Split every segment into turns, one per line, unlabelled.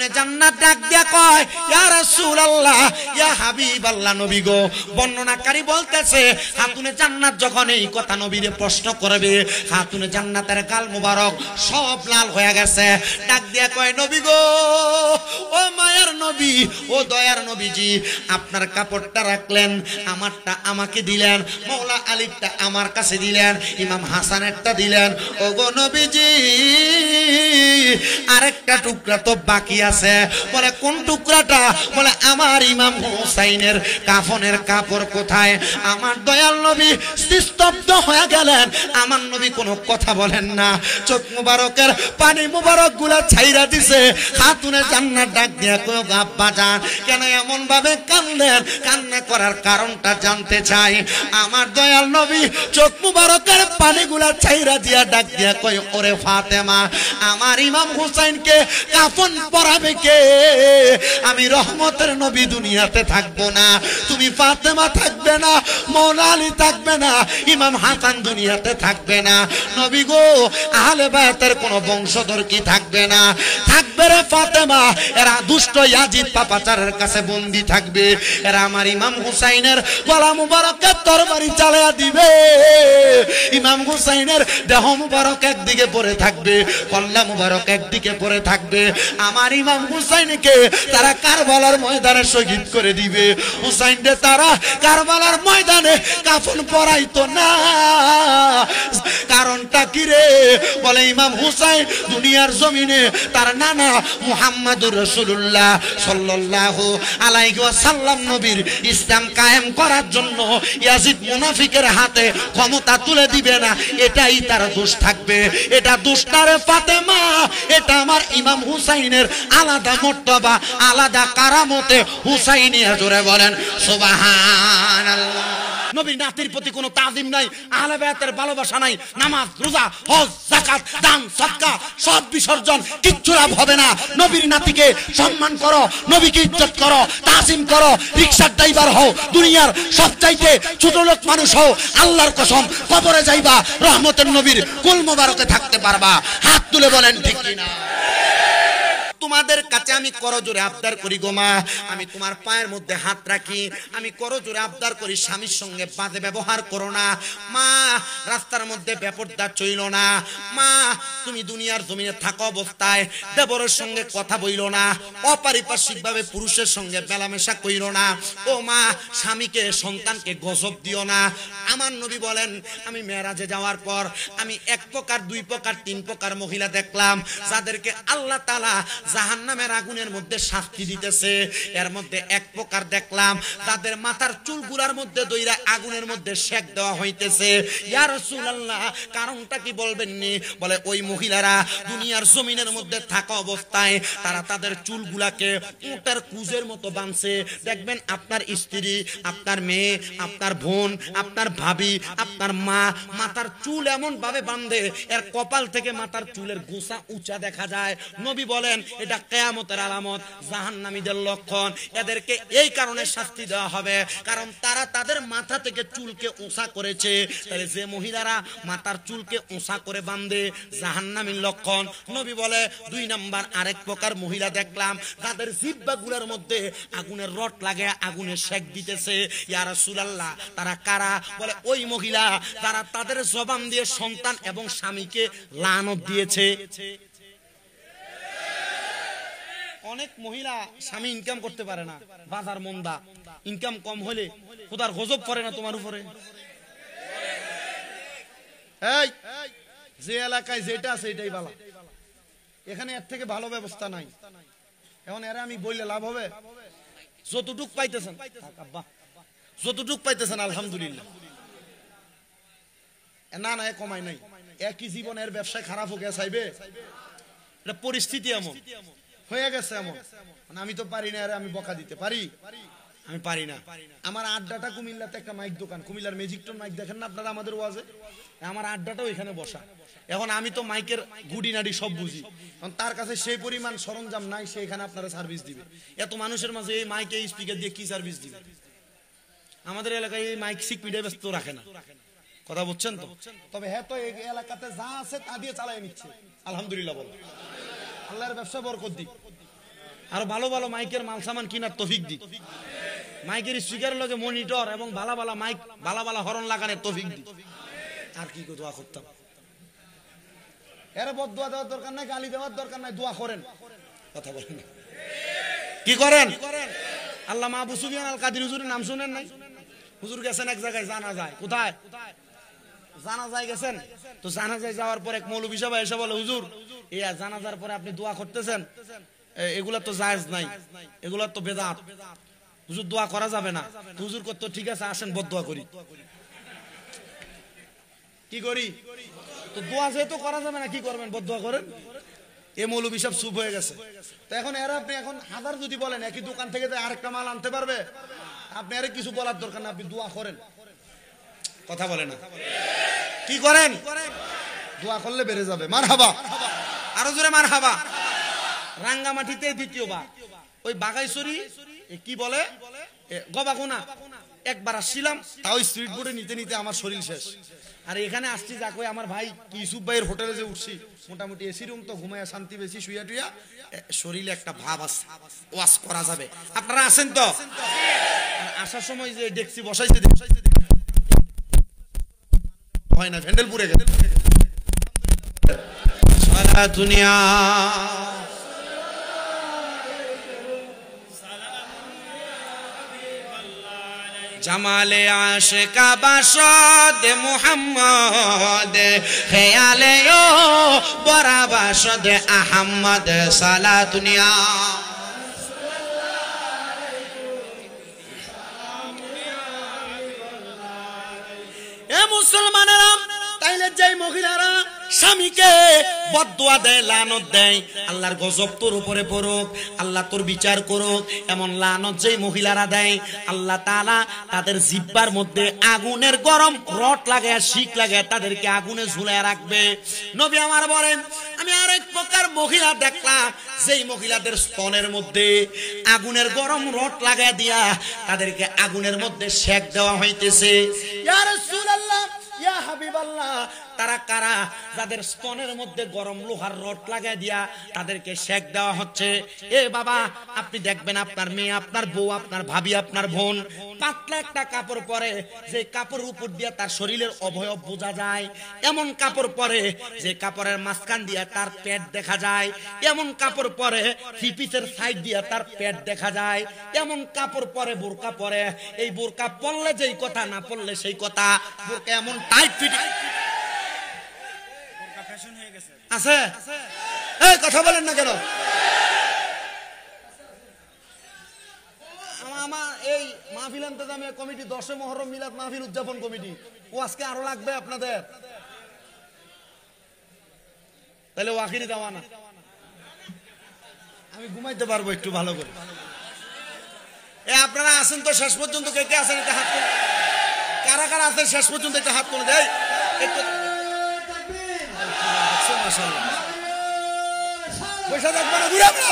খাতুনে জান্নাত ডাক দিয়া কয়, ইয়া রাসূলুল্লাহ, ইয়া হাবিবাল্লাহ, নবী গো। বর্ণনাকারী বলতেছে, খাতুনে জান্নাত যখন এই কথা নবীরে প্রশ্ন করবে, খাতুনে জান্নাতের গাল মুবারক সব লাল হয়ে গেছে। ডাক দিয়া কয়, নবী গো, ও মায়ার নবী, ও দয়ার নবীজি, আপনার কাপড়টা রাখলেন, আমারটা আমাকে দিলেন, মওলা আলীরটা আমার কাছে দিলেন, ইমাম হাসানেরটা দিলেন। ও গো নবীজি, আরেকটা টুকরা তো বাকি আছে। বলে কোন টুকরাটা? বলে আমার ইমাম হুসাইনের কাফনের কাপড় কোথায়? আমার দয়াল নবী স্তব্ধ হয়ে গেলেন। আমার নবী কোনো কথা বলেন না, চোখ মুবারকের পানি মুবারক গুলা ছাইরা দিছে। খাতুনে জান্নাত ডাক দিয়া কয়, আব্বা জান, কেন এমন ভাবে কাঁদলেন? কান্না করার কারণটা জানতে চাই। আমার দয়াল নবী চোখ মুবারকের পানিগুলা ছাইরা দিয়া ডাক দিয়া কয়, ওরে ফাতেমা, আমার ইমাম হুসাইনকে কাফন পরাবে কে? আমি রহমতের নবী দুনিয়াতে থাকবো না, তুমি ফাতেমা থাকবে না, মওলা আলী থাকবে না, ইমাম হাসান দুনিয়াতে থাকবে না। নবী গো, আহলে বায়তের কোন বংশধর কি থাকবে না? থাকবে রে ফাতেমা, এরা দুষ্ট ইয়াজিদ পাপাচারের কাছে বন্দী থাকবে। এরা আমার ইমাম হুসাইনের গলা মুবারকে তরবারি চালায়া দিবে। ইমাম হুসাইনের দেহ মুবারক একদিকে পড়ে থাকবে, কল্লা মুবারক একদিকে পড়ে থাকবে। আমার ইমাম হুসাইনকে তারা কারবালার ময়দানে শহীদ করে দিবে। হুসাইনকে তারা কারবালার ময়দানে কাফন পরাইতো না। কারণটা কি রে? বলে ইমাম হুসাইন দুনিয়ার জমিনে তার নানা মুহাম্মদুর রাসূলুল্লাহ সাল্লাল্লাহু আলাইহি ওয়াসাল্লাম নবীর ইসলাম কায়েম করার জন্য ইয়াজিদ মুনাফিকের হাতে ক্ষমতা তুলে দিবে না, এটাই তার দোষ থাকবে। এটা দোষ না রে ফাতেমা, এটা আমার ইমাম হুসাইনের আলাদা মর্তবা, আলাদা কারামতে হুসাইনিয়া। জোরে বলেন সুবহানাল্লাহ। নবীর নাতির প্রতি কোনো তাজিম নাই, আহলে বায়াতের ভালোবাসা নাই, নামাজ, রোজা, হজ, যাকাত, দান, সদকা সব বিসর্জন, কিচ্ছু লাভ হবে না। নবীর নাতিকে সম্মান করো, নবীকে ইজ্জত করো, তাজিম করো। রিকশার ড্রাইভার হও, দুনিয়ার সবচাইতে ছোট লোক মানুষ হও, আল্লাহর কসম কবরে যাইবা, রহমতের নবীর কুল মোবারকে থাকতে পারবা। হাত তুলে বলেন ঠিক কিনা? তোমাদের কাছে আমি করজোরে আবদার করি গো মা, আমি তোমার পায়ের মধ্যে হাত রাখি, আমি করজোরে আবদার করি, স্বামীর সঙ্গে বাজে ব্যবহার করো না মা। রাস্তার মধ্যে বেপরদা চইল না মা। তুমি দুনিয়ার জমিনে থাকা অবস্থায় দেবরের সঙ্গে কথা বইল না, অপারিপার্শ্বিক ভাবে পুরুষের সঙ্গে মেলামেশা কইল না। ও মা, স্বামীকে সন্তানকে গজব দিও না। আমার নবী বলেন, আমি মেরাজে যাওয়ার পর আমি এক প্রকার, দুই প্রকার, তিন প্রকার মহিলা দেখলাম, যাদেরকে আল্লাহ তাআলা জাহান্নামের আগুনের মধ্যে শাস্তি দিতেছে। এর মধ্যে এক প্রকার দেখলাম, তাদের মাথার চুলগুলার মধ্যে দইরা আগুনের মধ্যে সেক দেওয়া হইতেছে। ইয়া রাসূলুল্লাহ, কারণটা কি বলবেন নি? বলে ওই মহিলারা দুনিয়ার জমিনের মধ্যে থাকা অবস্থায় তারা তাদের চুলগুলাকে উটের কুজের মতো বাঁধছে। দেখবেন আপনার স্ত্রী, আপনার মেয়ে, আপনার বোন, আপনার ভাবি, আপনার মা মাথার চুল এমন ভাবে বাঁধে, এর কপাল থেকে মাথার চুলের গোছা উঁচা দেখা যায়। নবী বলেন এটা কিয়ামতের আলামত, জাহান্নামীদের লক্ষণ। এদেরকে এই কারণে শাস্তি দেওয়া হবে, কারণ তারা তাদের মাথা থেকে চুলকে উঁচা করেছে। তাহলে যে মহিলারা মাথার চুলকে উঁচা করে বাঁধে, জাহান্নামীর লক্ষণ। নবী বলে দুই নাম্বার আরেক প্রকার মহিলা দেখলাম, তাদের জিহ্বাগুলোর মধ্যে আগুনের রড লাগে, আগুনের সেক দিতেছে। ইয়া রাসূলুল্লাহ, তারা কারা? বলে ওই মহিলা তারা তাদের জবান দিয়ে সন্তান এবং স্বামীকে লানত দিয়েছে। অনেক মহিলা স্বামী ইনকাম করতে পারে না, বাজার মন্দা, ইনকাম কম হলে খোদার গজব করে না তোমার উপরে? এই যে এলাকায় যেটা আছে এটাই ভালো, এখানে এর থেকে ভালো ব্যবস্থা নাই। এখন এরা আমি বললে লাভ হবে? যতটুক পাইতেছেন, যতটুক পাইতেছেন আলহামদুলিল্লাহ। না না, কমাই নাই, একই জীবনের ব্যবসায় খারাপ হয়ে গেছে। এটা পরিস্থিতি এমন হয়ে গেছে, এমন মানে আমি তো পারি না। আরে আমি বকা দিতে পারি? আমি পারি না। আমার আড্ডাটা কুমিল্লাতে একটা মাইক দোকান, কুমিল্লার ম্যাজিকটন মাইক দেখেন না আপনারা আমাদের ওয়াজে, আমার আড্ডাটাও এখানে বসা। এখন আমি তো মাইকের গুডি নাডি সব বুঝি, কারণ তার কাছে সেই পরিমাণ সরঞ্জাম নাই, সে এখানে আপনারা সার্ভিস দিবে। এত মানুষের মাঝে এই মাইকে স্পিকার দিয়ে কি সার্ভিস দিবে? আমাদের এলাকায় এই মাইক সিকপিডে ব্যস্ত রাখে না, কথা বুঝছেন তো? তবে হ্যাঁ, তো এই এলাকাতে যা আছে তা দিয়ে চালাই নিচ্ছে, আলহামদুলিল্লাহ বলো। আল্লাহর ব্যবসা বরকত দিক। আর ভালো ভালো মাইকের মাল সামান কিনার তৌফিক দি, মাইকের স্পিকারের লগে মনিটর এবং ভালো ভালো মাইক ভালো ভালো হরন লাগানোর তৌফিক দি। আর কি দোয়া করতাম, এর বদদোয়া দেওয়ার দরকার নাই, গালি দেওয়ার দরকার নাই, দোয়া করেন। কথা বলেন না, কি করেন? আল্লামা আবু সুফিয়ান আল কাদির হুজুরের নাম শুনেন নাই? হুজুর গেছেন এক জায়গায় জানা যায়, কোথায় জানাজায় গেছেন। তো জানাজায় যাওয়ার পর এক মৌলভী সাহেব এসে বলে, হুজুর এই জানাজার পরে আপনি দোয়া করতেছেন, এগুলা তো জায়েজ নাই, এগুলা তো বেদাত, হুজুর দোয়া করা যাবে না। হুজুর করতো ঠিক আছে আসেন বদদোয়া করি। কি করি? তো দোয়া যেহেতু করা যাবে না, কি করবেন? বদদোয়া করেন। এ মৌলভী সাহেব চুপ হয়ে গেছে। তো এখন এরা আপনি এখন হাজার যদি বলেন একই দোকান থেকে আরেকটা মাল আনতে পারবে, আপনি আরে কিছু বলার দরকার না, আপনি দোয়া করেন। কথা বলে না, কি করেন? দোয়া করলে বেড়ে যাবে। মারহাবা, আরো জোরে মারহাবা। রাঙ্গামাটিতে দ্বিতীয়বার ওই বাগাইছড়ি কি বলে গবাগোনা একবার আসছিলাম, তাও স্ট্রিট বোর্ডে নিতে নিতে আমার শরীর শেষ। আর এখানে আসছি যা কই আমার ভাই ইউসুফ ভাইয়ের হোটেলে যে উঠছি, মোটামুটি এসি রুম তো, ঘুমায় শান্তি বেশি, শুয়া টুয়া শরীরে একটা ভাব আছে, ওয়াশ করা যাবে। আপনারা আছেন তো? আসার সময় যে ডেকসি বসাইছে হয় না, ভ্যান্ডেল পুরে গেছে। সারা দুনিয়া জামালে আশিকা বাসদ মুহাম্মদ, খেয়ালে ও বরা বাসদ আহমদ। সালা দুনিয়া এ মুসলমানেরা, তাইলে যেই মহিলারা স্বামীকে বদদোয়া দেয়, লানত দেয়, আল্লাহর গজব তোর উপরে পড়ুক, আল্লাহ তোর বিচার করুক, এমন লানত যেই মহিলারা দেয়, আল্লাহ তাআলা তাদের জিহ্বার মধ্যে আগুনের গরম রড লাগায়, শিক লাগায় তাদেরকে আগুনে ঝুলায় রাখবে। নবী আমার বলেন, আমি আরেক প্রকার মহিলা দেখলাম, যেই মহিলাদের স্তনের মধ্যে আগুনের গরম রড লাগায় দিয়া তাদেরকে আগুনের মধ্যে সেক দেওয়া হইতেছে। ইয়া রাসূলুল্লাহ, ইয়া হাবিবাল্লাহ, তারা কারা? যাদের স্তনের মধ্যে গরম লোহার রড লাগায় দিয়া তাদেরকে সেক দেওয়া হচ্ছে। এ বাবা, আপনি দেখবেন আপনার মেয়ে, আপনার বউ, আপনার ভাবি, আপনার বোন পাতলা একটা কাপড় পরে, যে কাপড়ের উপর দিয়া তার শরীরের অবয়ব বোঝা যায়, এমন কাপড় পরে যে কাপড়ের মাঝখান দিয়া তার পেট দেখা যায়, এমন কাপড় পরে হিপিসের সাইড দিয়া তার পেট দেখা যায়, এমন কাপড় পরে বোরকা পরে। এই বোরকা পরলে যেই কথা, না পরলে সেই কথা। বোরকা এমন টাইট ফিট আছে, এই কথা বলেন না কেন? আমার এই মাহফিল ইন্তেজামিয়া কমিটি 10 মুহররম মিলাদ মাহফিল উদযাপন কমিটি, ও আজকে আরো লাগবে আপনাদের, তাহলে ও আখিরি দেওয়ানা। আমি ঘুমাইতে পারবো একটু ভালো করে। এ আপনারা আছেন তো শেষ পর্যন্ত? কে কে আছেন একটা হাত তুলে, কারা কারা আছেন শেষ পর্যন্ত একটা হাত তুলে দেয় একটু। মাশাআল্লাহ, পয়সা দেখবে না, ঘুরে আমরা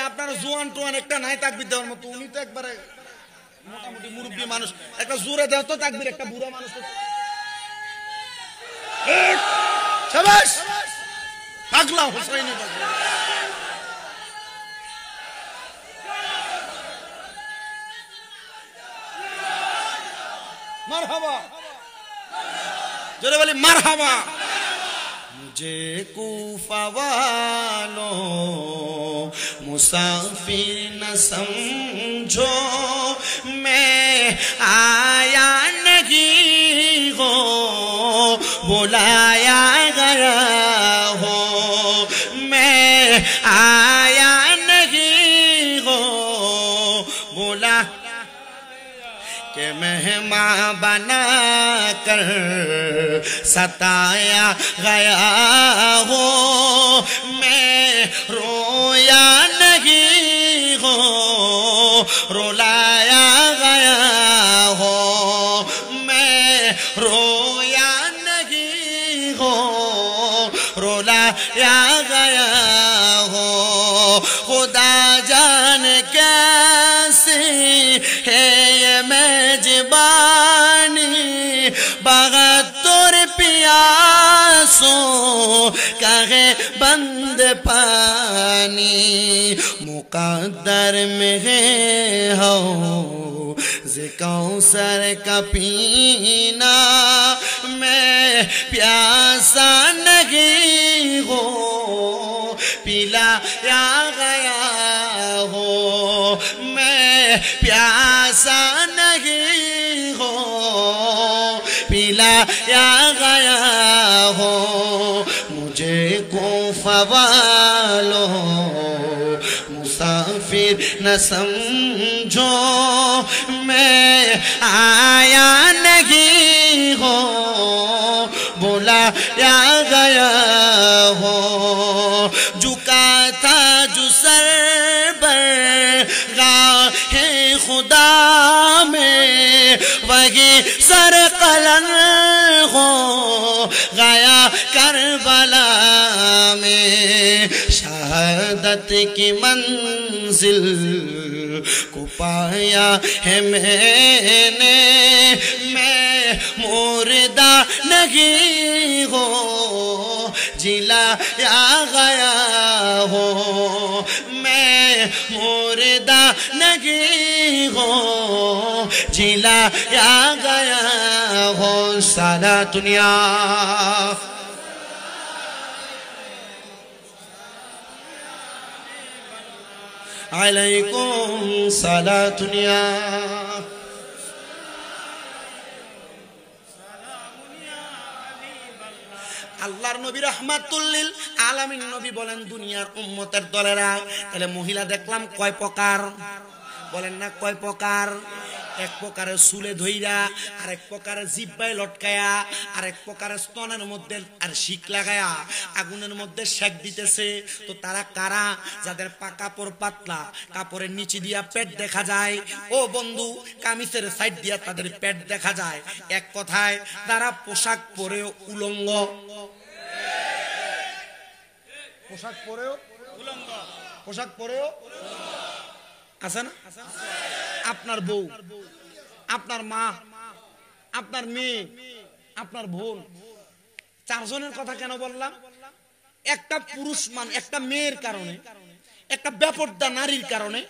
আপনার জোয়ান টোয়ান একটা নাই তাকবীর দেওয়ার মতো, উনি তো একবারে মোটামুটি মুরব্বী মানুষ, একটা জোরে দেও তো তাকবীর, একটা বুড়া মানুষ তো। শাবাশ, পাগলা হুসাইনি পাগলা। মারহাবা, জোরে বলি মারহাবা। मुझे कूफा वालों मुसाफिर न समझो, मैं आया नहीं हो, बुलाया गया हो, मैं आया नहीं हो, बुला के मेहमान बना कर सताया गया हो, मैं रोया नहीं हो, रुलाया गया हो, मैं रोया नहीं हो, रुलाया गया हो। खुदा जान कैसे है ये मेजबान, 72 प्यासों का है बंद पानी मुकद्दर में है हो कौसर का पीना मैं प्यासा नहीं हो पिलाया गया हो मैं प्यासा नहीं हो पिलाया गया हो मुझे कोफा वालों मुसाफिर न समझो मैं आया नहीं हो बुलाया गया हो झुका था जो सर पर राहे खुदा में वही सर कलंग हो गया करबला में शहादत की मंजिल को पाया है मैंने मैं मुर्दा नहीं हो जिलाया गया हो मैं मुर्दा नहीं हो जिलाया गया हो सारा दुनिया अलैकुम सलातुनिया আল্লাহর নবী রাহমাতুল লিল আলামিন নবী বলেন দুনিয়ার উম্মতের দলেরা তাহলে মহিলা দেখলাম কয় প্রকার বলেন না কয় প্রকার এক প্রকারের চুলে ধইরা আর এক প্রকারের জিহ্বায় লটকায়া আর এক প্রকারের স্তনের মধ্যে আর শিক লাগায়া আগুনের মধ্যে সেক দিতেছে তো তারা কারা যাদের কাপড় পাতলা কাপড়ের নিচে দিয়া পেট দেখা যায় ও বন্ধু কামিজের সাইড দিয়া তাদের পেট দেখা যায় এক কথায় তারা পোশাক পরেও উলঙ্গ পোশাক পরেও উলঙ্গ পোশাক পরেও আছে না আপনার বউ আপনার মা আপনার মেয়ে আপনার বোন চারজনের কথা কেন বললাম একটা পুরুষ একটা মেয়ের কারণে একটা বেপরদা নারীর কারণে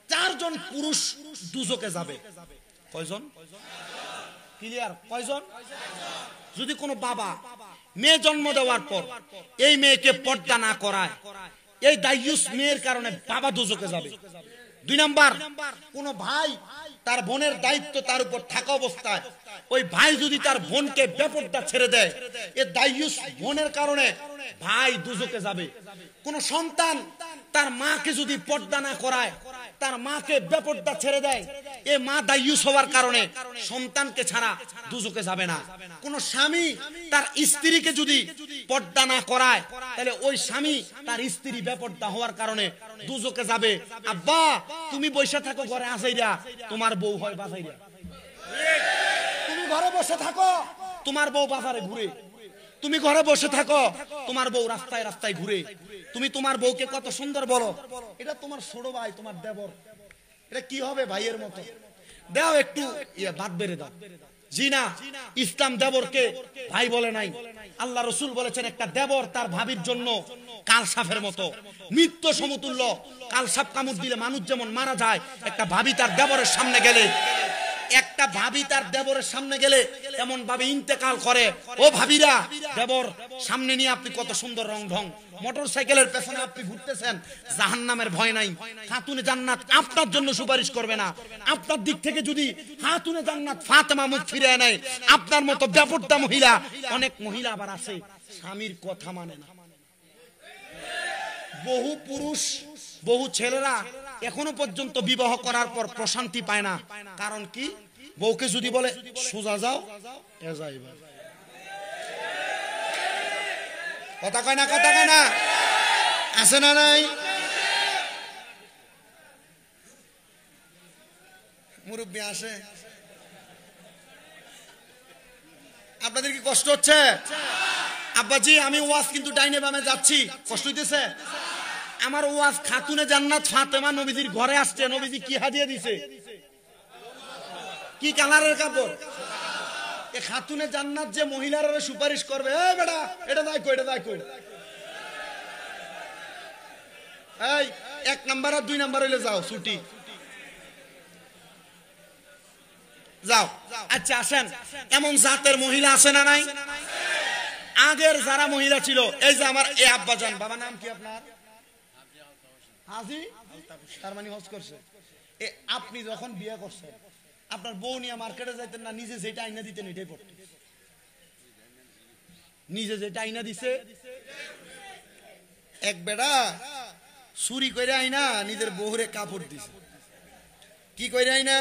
চারজন পুরুষ দুজকে যাবে কয়জন ক্লিয়ার কয়জন যদি কোনো বাবা মেয়ে জন্ম দেওয়ার পর এই মেয়েকে পর্দা না করায় এই দায়ুস মেয়ের কারণে বাবা দুজকে যাবে দুই নাম্বার কোন ভাই তার বোনের দায়িত্ব তার উপর থাকা অবস্থায় ওই ভাই যদি তার বোনকে বেপরদা ছেড়ে দেয় এ দায়ুস বোনের কারণে ভাই দুজকে যাবে কোন সন্তান তার মাকে যদি পর্দা না করায় তার মাকে বেপরদা ছেড়ে দেয় এ মা দায়ুস হওয়ার কারণে সন্তানকে ছাড়া দুজকে যাবে না কোন স্বামী তার স্ত্রীকে যদি পর্দা না করায় তাহলে ওই স্বামী তার স্ত্রী বেপরদা হওয়ার কারণে দুজকে যাবে আব্বা তুমি বসে থাকো ঘরে আসাইরা তোমার বউ হয় বাসাইরা তুমি ঘরে বসে থাকো তোমার বউ বাজারে ঘুরে তুমি ঘরে বসে থাকো তোমার বউ রাস্তায় রাস্তায় ঘুরে তুমি তোমার বউকে কত সুন্দর বলো এটা তোমার ছোট ভাই তোমার দেবর এটা কি হবে ভাইয়ের মতো দাও একটু ভাত বেড়ে দাও জি না ইসলাম দেবরকে ভাই বলে নাই আল্লাহ রাসূল বলেছেন একটা দেবর তার ভাবির জন্য কালসাপের মতো মৃত্যু সমতুল্য কালসাপ কামড় দিলে মানুষ যেমন মারা যায় একটা ভাবি তার দেবরের সামনে গেলে একটা ভাবি তার দেবরের সামনে গেলে এমন ভাবে ইন্তেকাল করে ও ভাবিরা দেবর সামনে নিয়ে আপনি কত সুন্দর রং ঢং মোটরসাইকেলের পেছনে আপনি ঘুরতেছেন জাহান্নামের ভয় নাই খাতুনে জান্নাত আপনার জন্য সুপারিশ করবে না আপনার দিক থেকে যদি খাতুনে জান্নাত ফাতেমা মুখ ফিরিয়ে নেয় আপনার মতো বেপরদা মহিলা অনেক মহিলা আবার আছে স্বামীর কথা মানে না বহু পুরুষ বহু ছেলেরা এখনো পর্যন্ত বিবাহ করার পর প্রশান্তি পায় না কারণ কি বউকে যদি বলে সোজা যাও এ যাইবা কথা কয় না আছে না নাই মুরব্বি আসে আপনাদের কি কষ্ট হচ্ছে আব্বাজি আমি ওয়াজ কিন্তু ডাইনে বামে যাচ্ছি কষ্ট হইতেছে আমার ওয়াজ খাতুনে জান্নাত ফাতেমা নবীজির ঘরে আসছে নবীজি কি হাদিয়া দিছে কি কালারের কাপড় এ খাতুনে জান্নাত যে মহিলারা সুপারিশ করবে, এ বেটা এটা দায় কই, এটা দায় কই। এই 1 নাম্বার আর 2 নাম্বার হইলে যাও ছুটি, যাও। আচ্ছা আসেন, এমন জাতের মহিলা আছে না নাই? আগের যারা মহিলা ছিল, এই যে আমার এই আব্বাজান, বাবা নাম কি আপনার? হাজি, তার মানে হজ করছে। আপনি যখন বিয়ে করছেন, আপনার বউ নিয়ে মার্কেটে যাইতেন না, নিজে যেটা আইনা দিতেন এটাই পড়তেন? নিজে যেটা আইনা দিছে, এক বেড়া চুরি করে আইনা নিজের বউরে কাপড় দিছে। কি করে আইনা?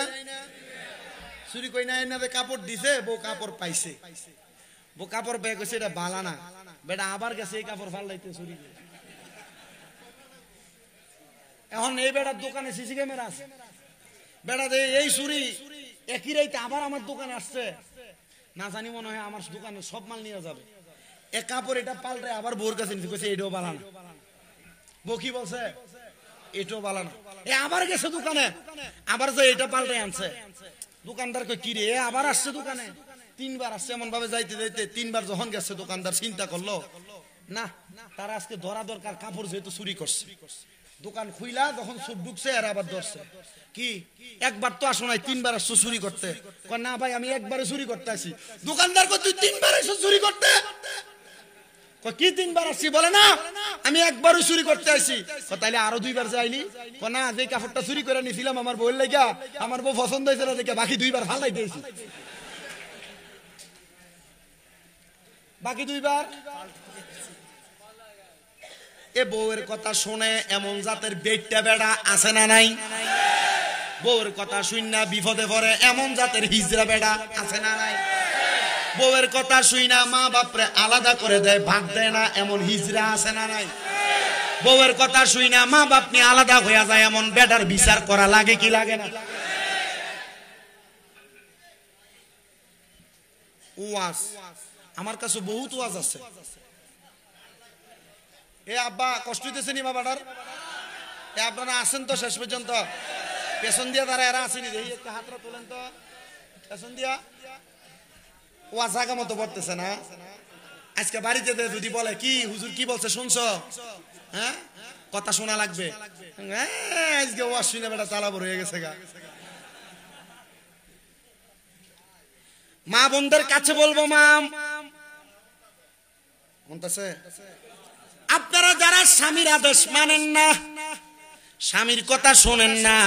চুরি করে আইনা কাপড় দিছে, বউ কাপড় পাইছে, বউ কাপড় পেয়ে গেছে এটা বালা না, বেটা আবার গেছে এই কাপড় ফালাইতে চুরি করে। এখন এই বেটার দোকানে সিসি ক্যামেরা আছে, বেটা এই চুরি একই রাইতে আবার আমার দোকানে আসছে, না জানি মনে হয় আমার দোকানে সব মাল নিয়ে যাবে। এক কাপড় এটা পাল্টে আবার বউর কাছে নিতে কইছে এটাও বালা না। বউ কি বলছে? এটাও বালা না। এ আবার গেছে দোকানে, আবার যে এটা পাল্টে আনছে। দোকানদার কই কি রে, আবার আসছে দোকানে, 3 বার আসছে। এমন ভাবে যাইতে যাইতে 3 বার যখন গেছে, দোকানদার চিন্তা করলো না তার আজকে ধরা দরকার, কাপড় যেহেতু চুরি করছে। দোকান খুইলা যখন চোর ঢুকছে আর আবার ধরছে। কি একবার তো আসো নাই, 3 বার আসছো চুরি করতে? কয় না ভাই আমি একবারে চুরি করতে আসি। দোকানদার কয় তুই 3 বার আসছো চুরি করতে? কয় কি 3 বার আসছি? বলে না আমি একবারও চুরি করতে আসি। কয় তাইলে আরো 2 বার যাইনি? কয় না যে কাপড়টা চুরি করে নিছিলাম আমার বউয়ের লাগা, আমার বউ পছন্দ হয়েছে না দেখে বাকি 2 বার ফালাই দিয়েছি। বাকি 2 বার এ বউয়ের কথা শুনে এমন জাতের বেটটা বেড়া আছে না নাই? বউয়ের কথা শুন না বিপদে পড়ে এমন জাতের হিজড়া বেড়া আছে না নাই? বউয়ের কথা শুই না মা বাপরে আলাদা করে দেয়, ভাগ দেয় না, এমন হিজড়া আছে না নাই? বউয়ের কথা শুই না মা বাপ নিয়ে আলাদা হয়ে যায়, এমন বেটার বিচার করা লাগে কি লাগে না? ওয়াজ আমার কাছে বহুত ওয়াজ আছে। এ আব্বা কষ্ট হইতেছে নি বাবাটার? এ আপনারা আছেন তো শেষ পর্যন্ত? পেছন দিয়া তারা এরা আসেনি, দেখি একটা হাতটা তোলেন তো পেছন দিয়া। ওয়াজ আগা মতো পড়তেছে না। আজকে বাড়িতে যদি বলে কি হুজুর কি বলছে শুনছো, হ্যাঁ কথা শোনা লাগবে, আজকে ওয়াজ শুনে বেটা চালাবর হয়ে গেছে গা। মা বোনদের কাছে বলবো, মা মনতাছে আপনারা যারা স্বামীর আদেশ মানেন না, স্বামীর কথা শোনেন না,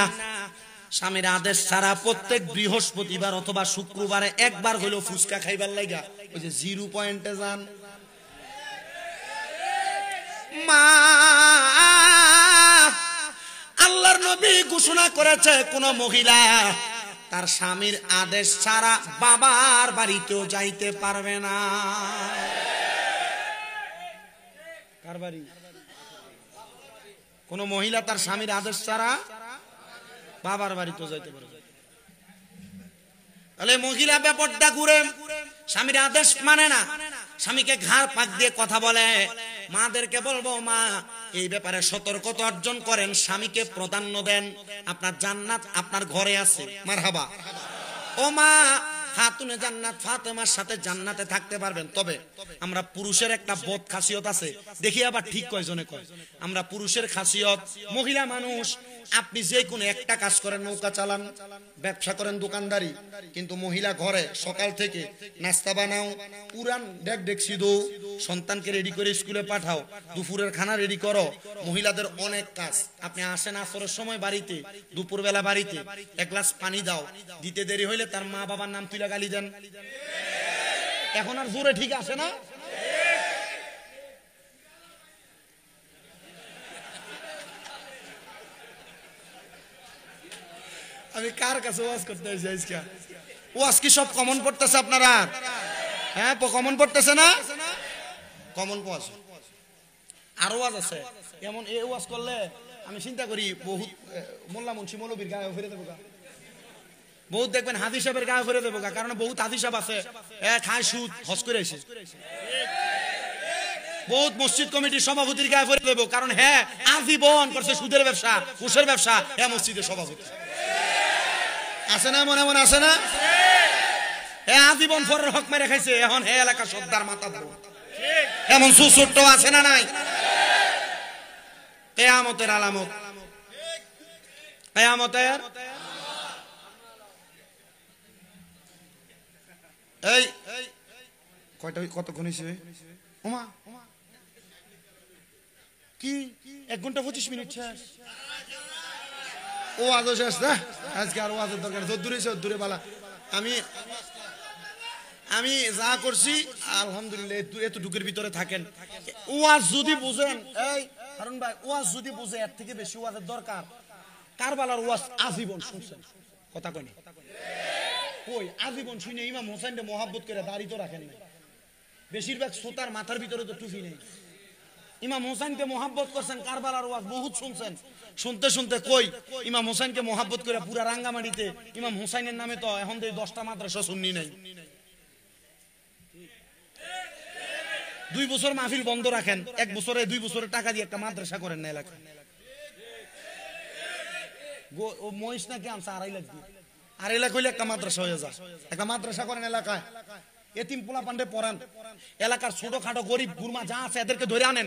স্বামীর আদেশ ছাড়া প্রত্যেক বৃহস্পতিবার অথবা শুক্রবারে একবার হইলো ফুচকা খাইবার লাগা ওই যে 0 পয়েন্টে যান, মা আল্লাহর নবী ঘোষণা করেছে কোন মহিলা তার স্বামীর আদেশ ছাড়া বাবার বাড়িতেও যাইতে পারবে না। কার বাড়ি? কোন মহিলা তার স্বামীর আদেশ ছাড়া বাবার বাড়িতেও যাইতে পারবে। তাহলে মহিলা ব্যাপারটা ঘুরে স্বামীর আদেশ মানে না, স্বামীকে ঘাড় পাক দিয়ে কথা বলে। মাদেরকে বলবো, মা এই ব্যাপারে সতর্কতা অর্জন করেন, স্বামীকে প্রাধান্য দেন, আপনার জান্নাত আপনার ঘরে আছে। মারহাবা। ও মা খাতুনে জান্নাত ফাতেমার সাথে জান্নাতে থাকতে পারবেন। তবে আমরা পুরুষের একটা বদ খাসিয়ত আছে, দেখি আবার ঠিক কয়জনে কয়। আমরা পুরুষের খাসিয়ত, মহিলা মানুষ আপনি যে কোনো একটা কাজ করেন, নৌকা চালান, ব্যবসা করেন, দোকানদারি, কিন্তু মহিলা ঘরে সকাল থেকে নাস্তা বানাও, পুরান ডেকডেকসি দো, সন্তানকে রেডি করে স্কুলে পাঠাও, দুপুরের খানা রেডি করো। মহিলাদের অনেক কাজ। আপনি আসেন আসরের সময় বাড়িতে, দুপুরবেলা বাড়িতে, এক গ্লাস পানি দাও, দিতে দেরি হইলে তার মা বাবার নাম তুলে গালি দেন। এখন আর জোরে ঠিক আছে না? আমি কার কাছে ওয়াজ করতে আইছি আজকে? ওয়াজ কি সব কমন পড়তেছে আপনারা? হ্যাঁ কমন পড়তেছে না? কমন ওয়াজ আরো ওয়াজ আছে এমন। এই ওয়াজ করলে আমি চিন্তা করি বহুত মোল্লা মুন্সি মৌলবীর গায়ে ফিরে দেবো, বহুত দেখবেন হাদি সাহেবের গায়ে ফিরে দেবো, কারণ বহুত হাদি সাহেব আছে খায় সুদ হজ করে এসে। বহুত মসজিদ কমিটির সভাপতির গায়ে ফিরে দেবো, কারণ হ্যাঁ আজীবন করছে সুদের ব্যবসা, ঘুষের ব্যবসা, হ্যাঁ মসজিদের সভাপতি আছে না? মনে মনে আছে না? আজীবন পরের হক মেরে খাইছে, এখন হে এলাকা সর্দার মাথা বড়। এমন সুছোট্ট আছে না নাই? কিয়ামতের আলামত, কিয়ামতের এই কয়টা কতক্ষণ হইছে ওমা কি 1 ঘন্টা 25 মিনিট শেষ। ও আজ শেষ না, আজকে আর ওয়াজের দরকার, দূরে দূরে বালা। আমি যা করছি আলহামদুলিল্লাহ, এতটুকুর ভিতরে থাকেন। ওয়াজ যদি বুঝেন, এই হারুন ভাই, ওয়াজ যদি বুঝে এর থেকে বেশি ওয়াজের দরকার। কারবালার ওয়াজ আজীবন শুনছেন, কথা কই না কই, আজীবন শুনে ইমাম হোসেনকে মহাব্বত করে দাড়ি তো রাখেন না। বেশিরভাগ শ্রোতার মাথার ভিতরে তো টুপি নেই। ইমাম হোসেনকে মহাব্বত করছেন, কারবালার ওয়াজ বহুত শুনছেন। শুনতে শুনতে কই ইমাম হোসেনকে মহাব্বত করে পুরা রাঙ্গামাটিতে ইমাম হোসেনের নামে তো এখন 10টা মাদ্রাসা সুন্নি নাই। 2 বছর মাহফিল বন্ধ রাখেন, 1 বছরে 2 বছরের টাকা দিয়ে একটা মাদ্রাসা করেন না এলাকায়। মহিষ নাকি আনছে 2.5 লাখ দিয়ে, 2.5 লাখ হইলে একটা মাদ্রাসা হয়ে যায়। একটা মাদ্রাসা করেন এলাকায়, এতিম পোলা পান্ডে পড়ান, এলাকার ছোটখাটো গরিব গুরমা যা আছে এদেরকে ধরে আনেন,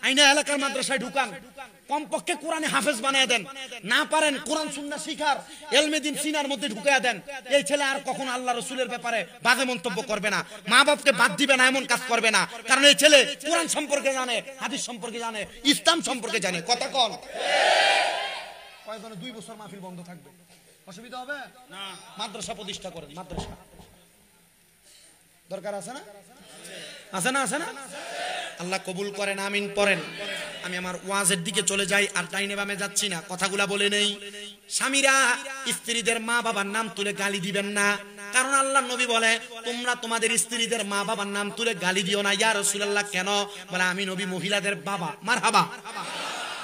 আইনা এলাকার মাদ্রাসায় ঢুকান, কমপক্ষে কোরআনে হাফেজ বানিয়ে দেন। না পারেন কোরআন সুন্নাহ শিখার ইলমে দ্বীন সিনার মধ্যে ঢুকিয়ে দেন। এই ছেলে আর কখনো আল্লাহ রাসূলের ব্যাপারে বাজে মন্তব্য করবে না, মা বাপকে বাদ দিবে না, এমন কাজ করবে না। কারণ এই ছেলে কোরআন সম্পর্কে জানে, হাদিস সম্পর্কে জানে, ইসলাম সম্পর্কে জানে। কথা কন কয়জনে 2 বছর মাহফিল বন্ধ থাকবে, অসুবিধা হবে না? মাদ্রাসা প্রতিষ্ঠা করেন, মাদ্রাসা দরকার আছে না? আছে না? আছে না? আল্লাহ কবুল করেন, আমিন পড়েন। আমি আমার ওয়াজের দিকে চলে যাই, আর ডাইনে বামে যাচ্ছি না, কথাগুলা বলে নেই। স্বামীরা স্ত্রীদের মা বাবার নাম তুলে গালি দিবেন না, কারণ আল্লাহর নবী বলে তোমরা তোমাদের স্ত্রীদের মা বাবার নাম তুলে গালি দিও না। ইয়া রাসূলুল্লাহ কেন? বলে আমি নবী মহিলাদের বাবা। মারহাবা,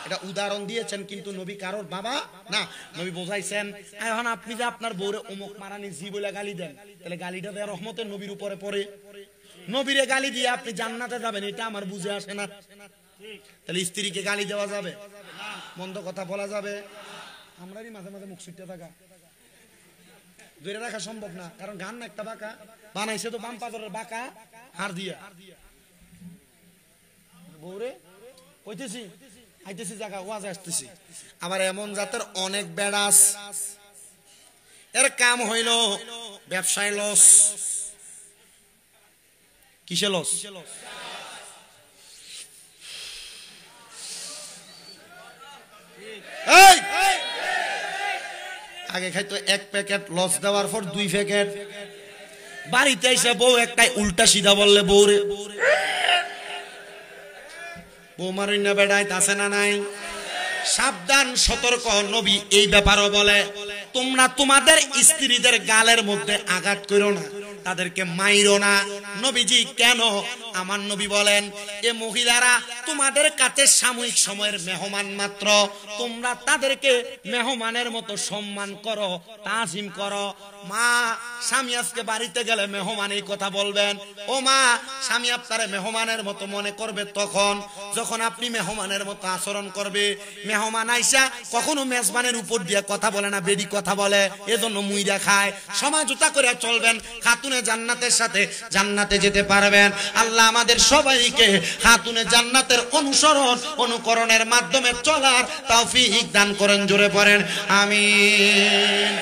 এটা উদাহরণ দিয়েছেন, কিন্তু নবী কারোর বাবা না। নবী বোঝাইছেন এখন আপনি যে আপনার বউরে অমুক মারানি জি বলে গালি দেন, তাহলে গালিটা দেওয়া রহমতের নবীর উপরে পড়ে। নবীরে গালি দিয়ে আপনি জান্নাতে যাবেন, এটা আমার বুঝে আসে না। তাহলে স্ত্রীকে গালি দেওয়া যাবে? মন্দ কথা বলা যাবে? আমরারই মাঝে মাঝে মুখ ছুটতে থাকা, ধরে রাখা সম্ভব না, কারণ গান না একটা বাঁকা বানাইছে তো, বাম পাথরের বাঁকা হার দিয়া বউরে কইতেছি আইতেছি জায়গা ওয়াজ আসতেছি। আবার এমন জাতের অনেক বেড়াস, এর কাম হইল ব্যবসায় লস। কিসে লস? আগে খাইতো 1 প্যাকেট, লস দেওয়ার পর 2 প্যাকেট। বাড়িতে এসে বউ একটাই উল্টা সিধা বললে বউরে বউ মারুই না বেড়াই, আছে না নাই? সাবধান, সতর্ক। নবী এই ব্যাপারও বলে তোমরা তোমাদের স্ত্রীদের গালের মধ্যে আঘাত করো না, তাদেরকে মাইরো না। নবীজি কেন? আমার নবী বলেন এ মহিলারা তোমাদের কাছে সাময়িক সময়ের মেহমান মাত্র, তোমরা তাদেরকে মেহমানের মতো সম্মান করো, তাজিম করো। মা স্বামী আজকে বাড়িতে গেলে মেহমান এই কথা বলবেন, ও মা স্বামী আপনারে মেহমানের মতো মনে করবে তখন যখন আপনি মেহমানের মতো আচরণ করবে। মেহমান আইসা কখনো মেজবানের উপর দিয়ে কথা বলে না, বেডি কথা বলে, এজন্য মুইরা খায়। সমাজতা করে চলবেন, খাতুনে জান্নাতের সাথে জান্নাতে যেতে পারবেন। আল্লাহ আমাদের সবাইকে খাতুনে জান্নাতের অনুসরণ অনুকরণের মাধ্যমে চলার তৌফিক দান করেন, জোরে পড়েন আমিন।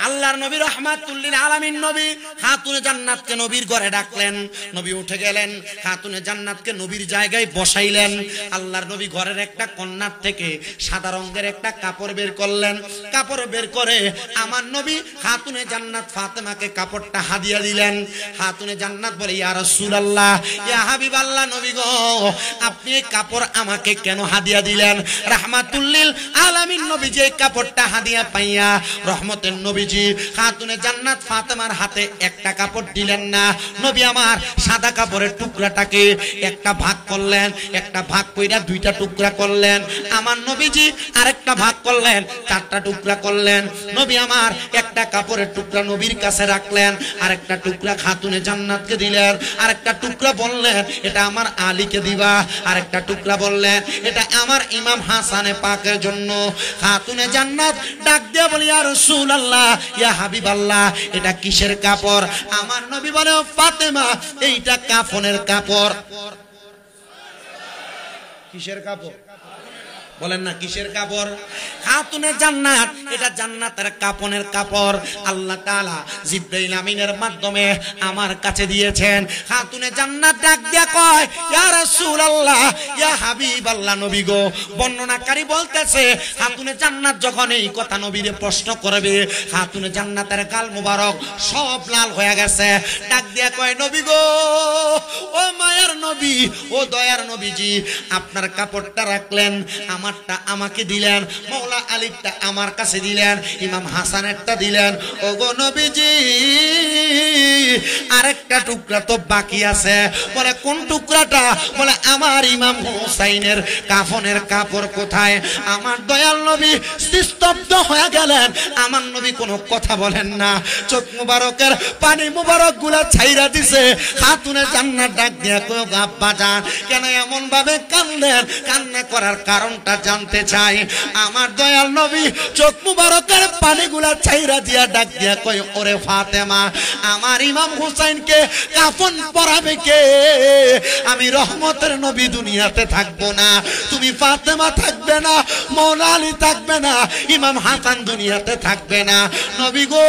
আল্লাহর নবী রাহমাতুল লিল আলামিন নবী খাতুনে জান্নাতকে নবীর ঘরে ডাকলেন। নবী উঠে গেলেন, খাতুনে জান্নাতকে নবীর জায়গায় বসাইলেন। আল্লাহর নবী ঘরের একটা কন্যার থেকে সাদা রঙের একটা কাপড় বের করলেন। কাপড় বের করে আমার নবী খাতুনে জান্নাত ফাতেমাকে কাপড়টা হাদিয়া দিলেন। খাতুনে জান্নাত বলে ইয়া রাসূলুল্লাহ, ইয়া হাবিবাল্লাহ, নবী গো আপনি এই কাপড় আমাকে কেন হাদিয়া দিলেন? রাহমাতুল লিল আলামিন নবী যে কাপড়টা হাদিয়া পাইয়া রহমতের নবী খাতুনে জান্নাত ফাতেমার হাতে একটা কাপড় দিলেন না। নবী আমার সাদা কাপড়ের টুকরাটাকে একটা ভাগ করলেন, একটা ভাগ কইরা 2টা টুকরা করলেন। আমার নবীজি আরেকটা ভাগ করলেন, 4টা টুকরা করলেন। নবী আমার একটা কাপড়ের টুকরা নবীর কাছে রাখলেন, আরেকটা টুকরা খাতুনে জান্নাতকে দিলেন, আরেকটা টুকরা বললেন এটা আমার আলীকে দিবা, আরেকটা টুকরা বললেন এটা আমার ইমাম হাসানে পাকের জন্য। খাতুনে জান্নাত ডাক দিয়ে বলি ইয়া রাসূলুল্লাহ, ইয়া হাবিবাল্লাহ এটা কিসের কাপড়? আমার নবী বলে ও ফাতেমা এইটা কাফনের কাপড়। কিসের কাপড় বলেন না, কিসের কাপড়? খাতুনে জান্নাত, এটা জান্নাতের কাপনের কাপড় আল্লাহ তাআলা জিবরাইল আমিনের মাধ্যমে আমার কাছে দিয়েছেন। খাতুনে জান্নাত ডাক দিয়া কয় ইয়া রাসূলুল্লাহ ইয়া হাবিবাল্লাহ নবী গো। বর্ণনাকারী বলতেছে খাতুনে জান্নাত যখন এই কথা নবীরে প্রশ্ন করবে, খাতুনে জান্নাতের গাল মুবারক সব লাল হয়ে গেছে। ডাক দিয়া কয় নবী গো, ও মায়ার নবী, ও দয়ার নবীজি, আপনার কাপড়টা রাখলেন, আমারটা আমাকে দিলেন, মৌলা আলীরটা আমার কাছে দিলেন, ইমাম হাসানেরটা দিলেন। ও গো নবীজি আরেকটা টুকরা তো বাকি আছে। বলে কোন টুকরাটা? বলে আমার ইমাম হুসাইনের কাফনের কাপড় কোথায়? আমার দয়াল নবী স্তব্ধ হয়ে গেলেন। আমার নবী কোনো কথা বলেন না, চোখ মুবারকের পানি মুবারক গুলা ছাইরা দিছে। খাতুনে জান্নাত ডাক দিয়া কয় আব্বা জান কেন এমন ভাবে কান্দেন? কান্না করার কারণটা জানতে চাই। আমার দয়াল নবী চোখ মুবারকের পানিগুলা ছাইরা দিয়া ডাক দিয়া কয় ওরে ফাতেমা, আমার ইমাম হুসাইনকে কাফন পরাবে কে? আমি রহমতের নবী দুনিয়াতে থাকবো না, তুমি ফাতেমা থাকবে না, মৌলা আলী থাকবে না, ইমাম হাসান দুনিয়াতে থাকবে না। নবী গো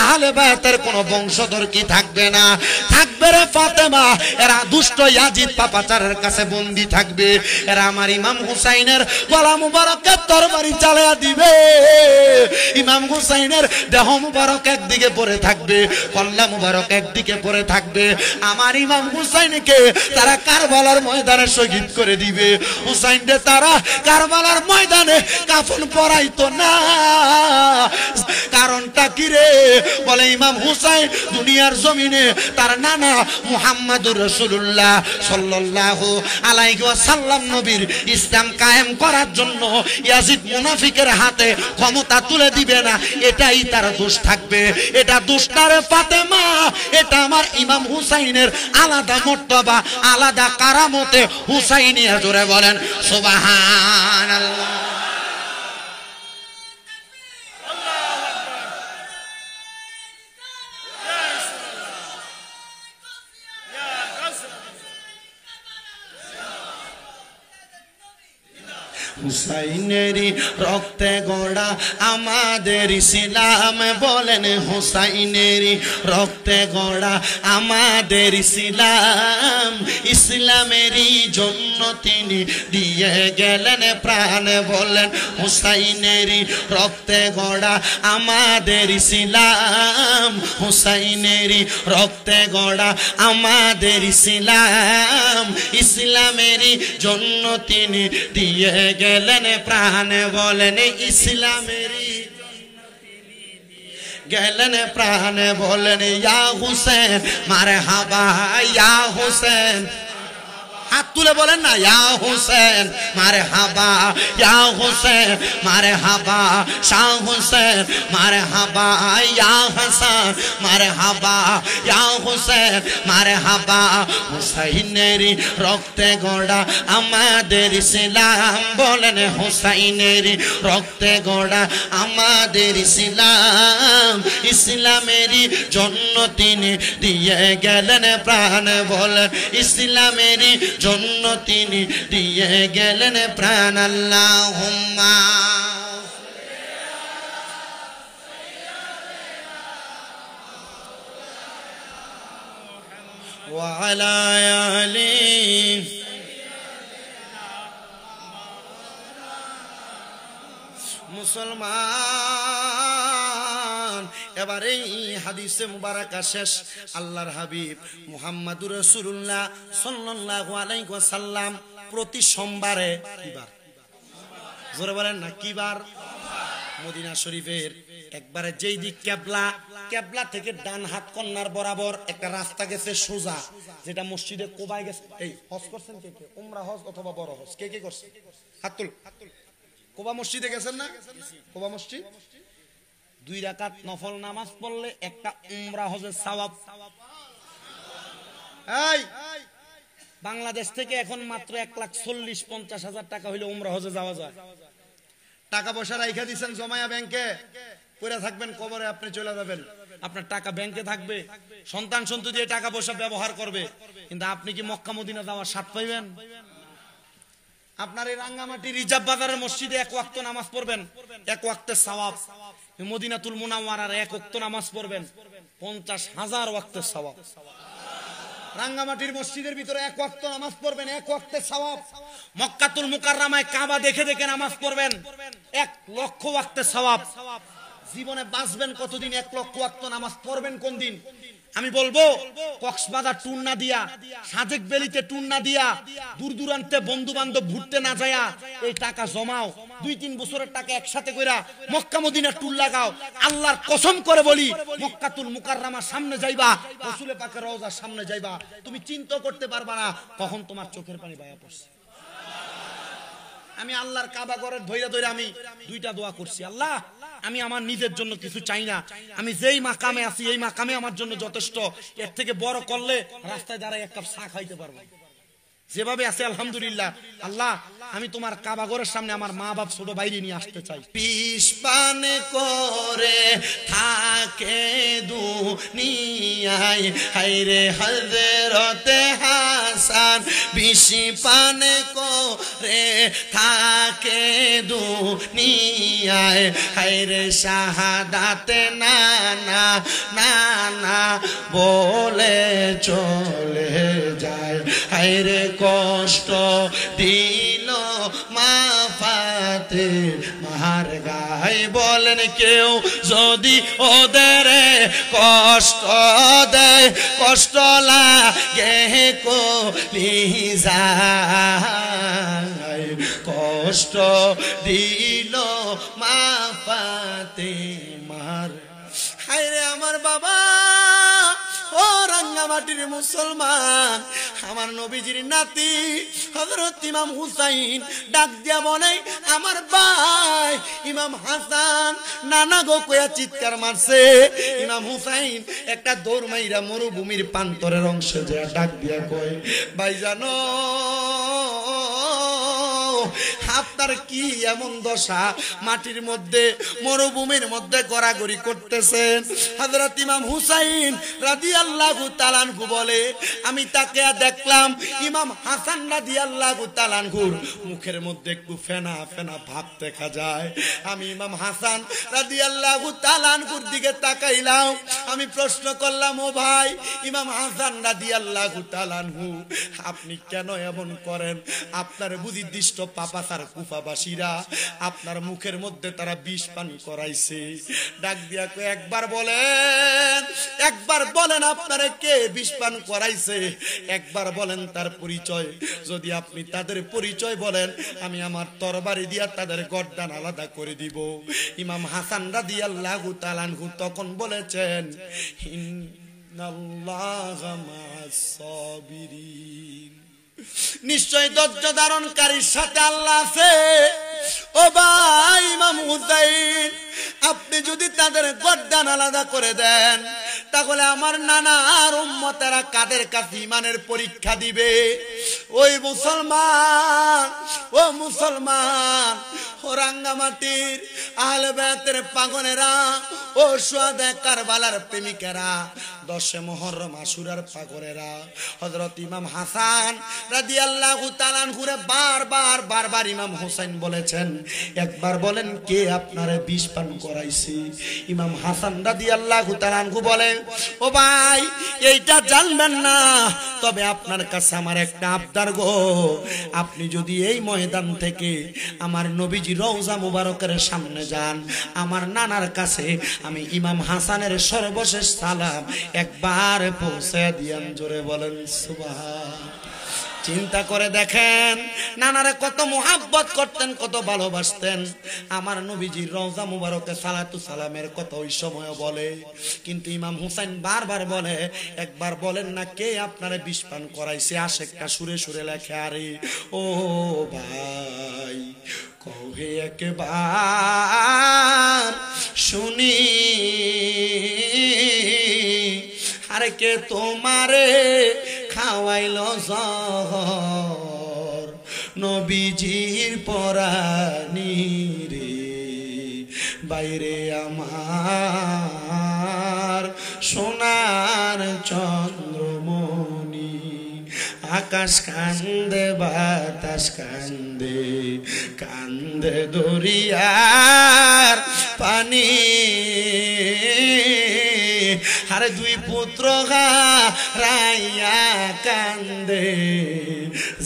আহলে বায়তের কোন বংশধর কি থাকবে না? থাকবে রে ফাতেমা, এরা দুষ্ট ইয়াজিদ পাপাচারের কাছে বন্দী থাকবে। এরা আমার ইমাম হুসাইনের গলা মুবারকে তরবারি চালায়া দিবে। ইমাম হুসাইনের দেহ মুবারক একদিকে পড়ে থাকবে, কল্লা মুবারক একদিকে পড়ে থাকবে। আমার ইমাম হুসাইনকে তারা কারবালার ময়দানে শহীদ করে দিবে। হুসাইনকে তারা কারবালার ময়দানে কাফন পরাইতো না। কারণটা কি রে? বলে ইমাম হুসাইন দুনিয়ার জমিনে তার নানা মুহাম্মাদুর রাসূলুল্লাহ সাল্লাল্লাহু আলাইহি ওয়াসাল্লাম নবীর ইসলাম কায়েম করার জন্য ইয়াজিদ মুনাফিকের হাতে ক্ষমতা তুলে দিবে না, এটাই তার দোষ থাকবে। এটা দোষ না রে ফাতেমা, এটা আমার ইমাম হুসাইনের আলাদা মর্তবা, আলাদা কারামতে হুসাইনিয়া। জোরে বলেন সুবহানাল্লাহ। হুসাইনেরই রক্তে গড়া আমাদের ইসলাম, বলেন হুসাইনেরই রক্তে গড়া আমাদের ইসলাম। ইসলামেরই জন্য তিনি দিয়ে গেলেন প্রাণ, বলেন হুসাইনেরই রক্তে গড়া আমাদের ইসলাম। হুসাইনেরই রক্তে গড়া আমাদের ইসলাম। ইসলামেরই জন্য তিনি দিয়ে গেলেন প্রাণ, বলেন ইসলামেরই গেলেন প্রাণ, বলেন ইয়া হুসেন মারহাবা ইয়া হুসেন। হাত তুলে বলেন না ইয়া হুসেন মারহাবা, ইয়া হুসেন মারহাবা, শাহ হুসেন মারহাবা, ইয়া হাসান মারহাবা, ইয়া হুসেন মারহাবা। হুসাইনেরই রক্তে গড়া আমাদের ইসলাম, বলেন হুসাইনেরই রক্তে গড়া আমাদের ইসলাম। ইসলামেরই জন্য তিনি দিয়ে গেলেন প্রাণ, বলেন ইসলামেরই জন্য তিনি দিয়ে গেলেন প্রাণ। আল্লাহুম্মা ওয়া আলা আলি। মুসলমান এবারে হাদিসে মুবারাকা শেষ। আল্লাহর হাবিব মুহাম্মাদুর রাসূলুল্লাহ সাল্লাল্লাহু আলাইহি ওয়াসাল্লাম প্রতি সোমবারে কিবার? জোরে বলেন না কিবার? মদিনা শরীফের একবারে যেই দিক কেবলা, কেবলা থেকে ডান হাত কর্নার বরাবর একটা রাস্তা গেছে সোজা, যেটা মসজিদে কোবায় গেছে। এই হজ করছেন কে কে? উমরা হজ অথবা বড় হজ কে কে করছে? হাত তুল। কোবা মসজিদে গেছেন না? কোবা মসজিদ 2 রাকাত নফল নামাজ পড়লে একটা উমরা হজের সওয়াব। এই বাংলাদেশ থেকে এখন মাত্র 1,40,50,000 টাকা হইলে উমরা হজে যাওয়া যায়। টাকা পয়সা রাইখা দিচ্ছেন জমায়া ব্যাংকে, পড়ে থাকবেন, কবরে আপনি চলে যাবেন, আপনার টাকা ব্যাংকে থাকবে, সন্তান সন্ততি দিয়ে টাকা পয়সা ব্যবহার করবে, কিন্তু আপনি কি মক্কা মদিনা যাওয়ার স্বাদ পাইবেন? আপনার এই রাঙ্গামাটি রিজার্ভ বাজারের মসজিদে এক ওয়াক্ত নামাজ পড়বেন, এক ওয়াক্তের সওয়াব। মদিনাতুল মুনাওয়ারার এক ওয়াক্ত নামাজ পড়বেন, 50,000 ওয়াক্তের সওয়াব। রাঙ্গামাটির মসজিদের ভিতরে এক ওয়াক্ত নামাজ পড়বেন, এক ওয়াক্তের সওয়াব। মক্কাতুল মুকাররমায় কাবা দেখে দেখে নামাজ পড়বেন, 1,00,000 ওয়াক্তের সওয়াব। জীবনে বাঁচবেন কতদিন? 1,00,000 ওয়াক্ত নামাজ পড়বেন কোন দিন? আমি বলবো কক্সবাজার ট্যুর না দিয়া, সাজেক বেলিতে ট্যুর না দিয়া, দূর দূরান্তে বন্ধু বান্ধব ঘুরতে না যায়া এই টাকা জমাও, 2-3 বছরের টাকা একসাথে কইরা মক্কা মদিনা ট্যুর লাগাও। আল্লাহর কসম করে বলি, মক্কাতুল মুকাররমার সামনে যাইবা, রাসূল পাকের রওজার সামনে যাইবা, তুমি চিন্তা করতে পারবা না কখন তোমার চোখের পানি বাইয়া পড়ছে। আমি আল্লাহর কাবা ঘরের ধইরা ধইরা আমি 2টা দোয়া করছি, আল্লাহ আমি আমার নিজের জন্য কিছু চাই না, আমি যেই মাকামে আছি এই মাকামে আমার জন্য যথেষ্ট, এর থেকে বড় করলে রাস্তায় দাঁড়ায় এক কাপ চা খাইতে পারবো, যেভাবে আছে আলহামদুলিল্লাহ। আল্লাহ আমি তোমার কাবা ঘরের সামনে আমার মা বাপ ছোট বাইরে নিয়ে আসতে চাই। বিষ পান করে থাকে দুনিয়ায়, হায়রে হযরতে হাসান বিষ পান করে থাকে দুনিয়ায়, হায়রে শাহাদাতে নানা নানা বলে চলে যায়, হায়রে কষ্ট দিল মা ফাতেমার গায়ে। বলেন কেউ যদি ওদের কষ্ট দেয়, কষ্ট লাগে কলিজায়, কষ্ট দিল মা ফাতেমার। হায়রে আমার বাবা, ও রাঙ্গামাটির মুসলমান, আমার নবীজির নাতি হযরত ইমাম হুসাইন ডাক দিয়া বলে, আমার ভাই ইমাম হাসান নানা গো কয়া চিৎকার মারছে। ইমাম হুসাইন একটা দৌড় মাইরা মরুভূমির প্রান্তরের অংশে যে ডাক দিয়া কয়, ভাই জানো আপনার কি এমন দশা, মাটির মধ্যে মরুভূমির মধ্যে গড়াগড়ি করতেছেন? হযরত ইমাম হুসাইন রাদিয়াল্লাহু তাআলা আনহু বলে, আমি তাকে দেখলাম ইমাম হাসান রাদিয়াল্লাহু তাআলা আনহুর মুখের মধ্যে একটু ফেনা ফেনা ভাব দেখা যায়। আমি ইমাম হাসান রাদিয়াল্লাহু তাআলা আনহুর দিকে তাকাইলাম, আমি প্রশ্ন করলাম, ও ভাই ইমাম হাসান রাদিয়াল্লাহু তাআলা আনহু আপনি কেন এমন করেন? আপনার বুঝি দৃষ্ট পাপাসার কুফাবাসীরা আপনার মুখের মধ্যে তারা বিষ পান করাইছে। ডাক দিয়া কই, একবার বলেন আপনারা কে বিষ পান করাইছে, একবার বলেন তার পরিচয়। যদি আপনি তাদের পরিচয় বলেন, আমি আমার তরবারি দিয়া তাদের গর্দান আলাদা করে দিব। ইমাম হাসান রাদিয়াল্লাহু তাআলা আনহু তখন বলেছেন, ইন্নাল্লাহা মা'আস সাবিরিন, নিশ্চয় ধৈর্য ধারণকারীর সাথে আল্লাহ আছে। ও ভাই ইমাম হুসাইন, আপনি যদি তাদের গর্দান আলাদা করে দেন, তাহলে আমার নানা আর উম্মতেরা কাদের কাছে ইমানের পরীক্ষা দিবে? ওই মুসলমান, ও মুসলমান, ও রাঙ্গামাটির আহলে বায়তের পাগলেরা, ও শুহাদা কারবালার প্রেমিকেরা, 10 মুহররম আশুরার পাগলেরা, হযরত ইমাম হাসান রাদিয়াল্লাহু তাআলা আনহুরে বারবার ইমাম হোসেন বলেছেন, একবার বলেন কে আপনারে বিষ পান করাইছে? ইমাম হাসান রাদিয়াল্লাহু তাআলা আনহু বলে, ও ভাই এইটা জানবেন না, তবে আপনার কাছে আমার একটা আবদার গো, আপনি যদি এই ময়দান থেকে আমার নবীজি রওজা মুবারকের সামনে যান, আমার নানার কাছে আমি ইমাম হাসানের সর্বশেষ সালাম একবার পৌঁছে দিয়ান। জোরে বলেন সুবহান। চিন্তা করে দেখেন নানারে কত মুহাব্বত করতেন, কত ভালোবাসতেন। আমার নবীজির রওজা মুবারকে সালাতু সালামের কথা ওই সময় বলে, কিন্তু ইমাম হুসাইন বারবার বলে, একবার বলেন না কে আপনারে বিষ পান করাইছে? আশেকটা সুরে সুরে লেখে, আরে ও ভাই কহে একবার শুনি, আরে কে তোমারে খাওয়াইল জহর নবীজির পরানি রে, বাইরে আমার সোনার চন্দ্রমণি আকাশ কান্দে বাতাস কান্দে কান্দে দরিয়ার পানি আরে দুই পুত্র হারাইয়া কান্দে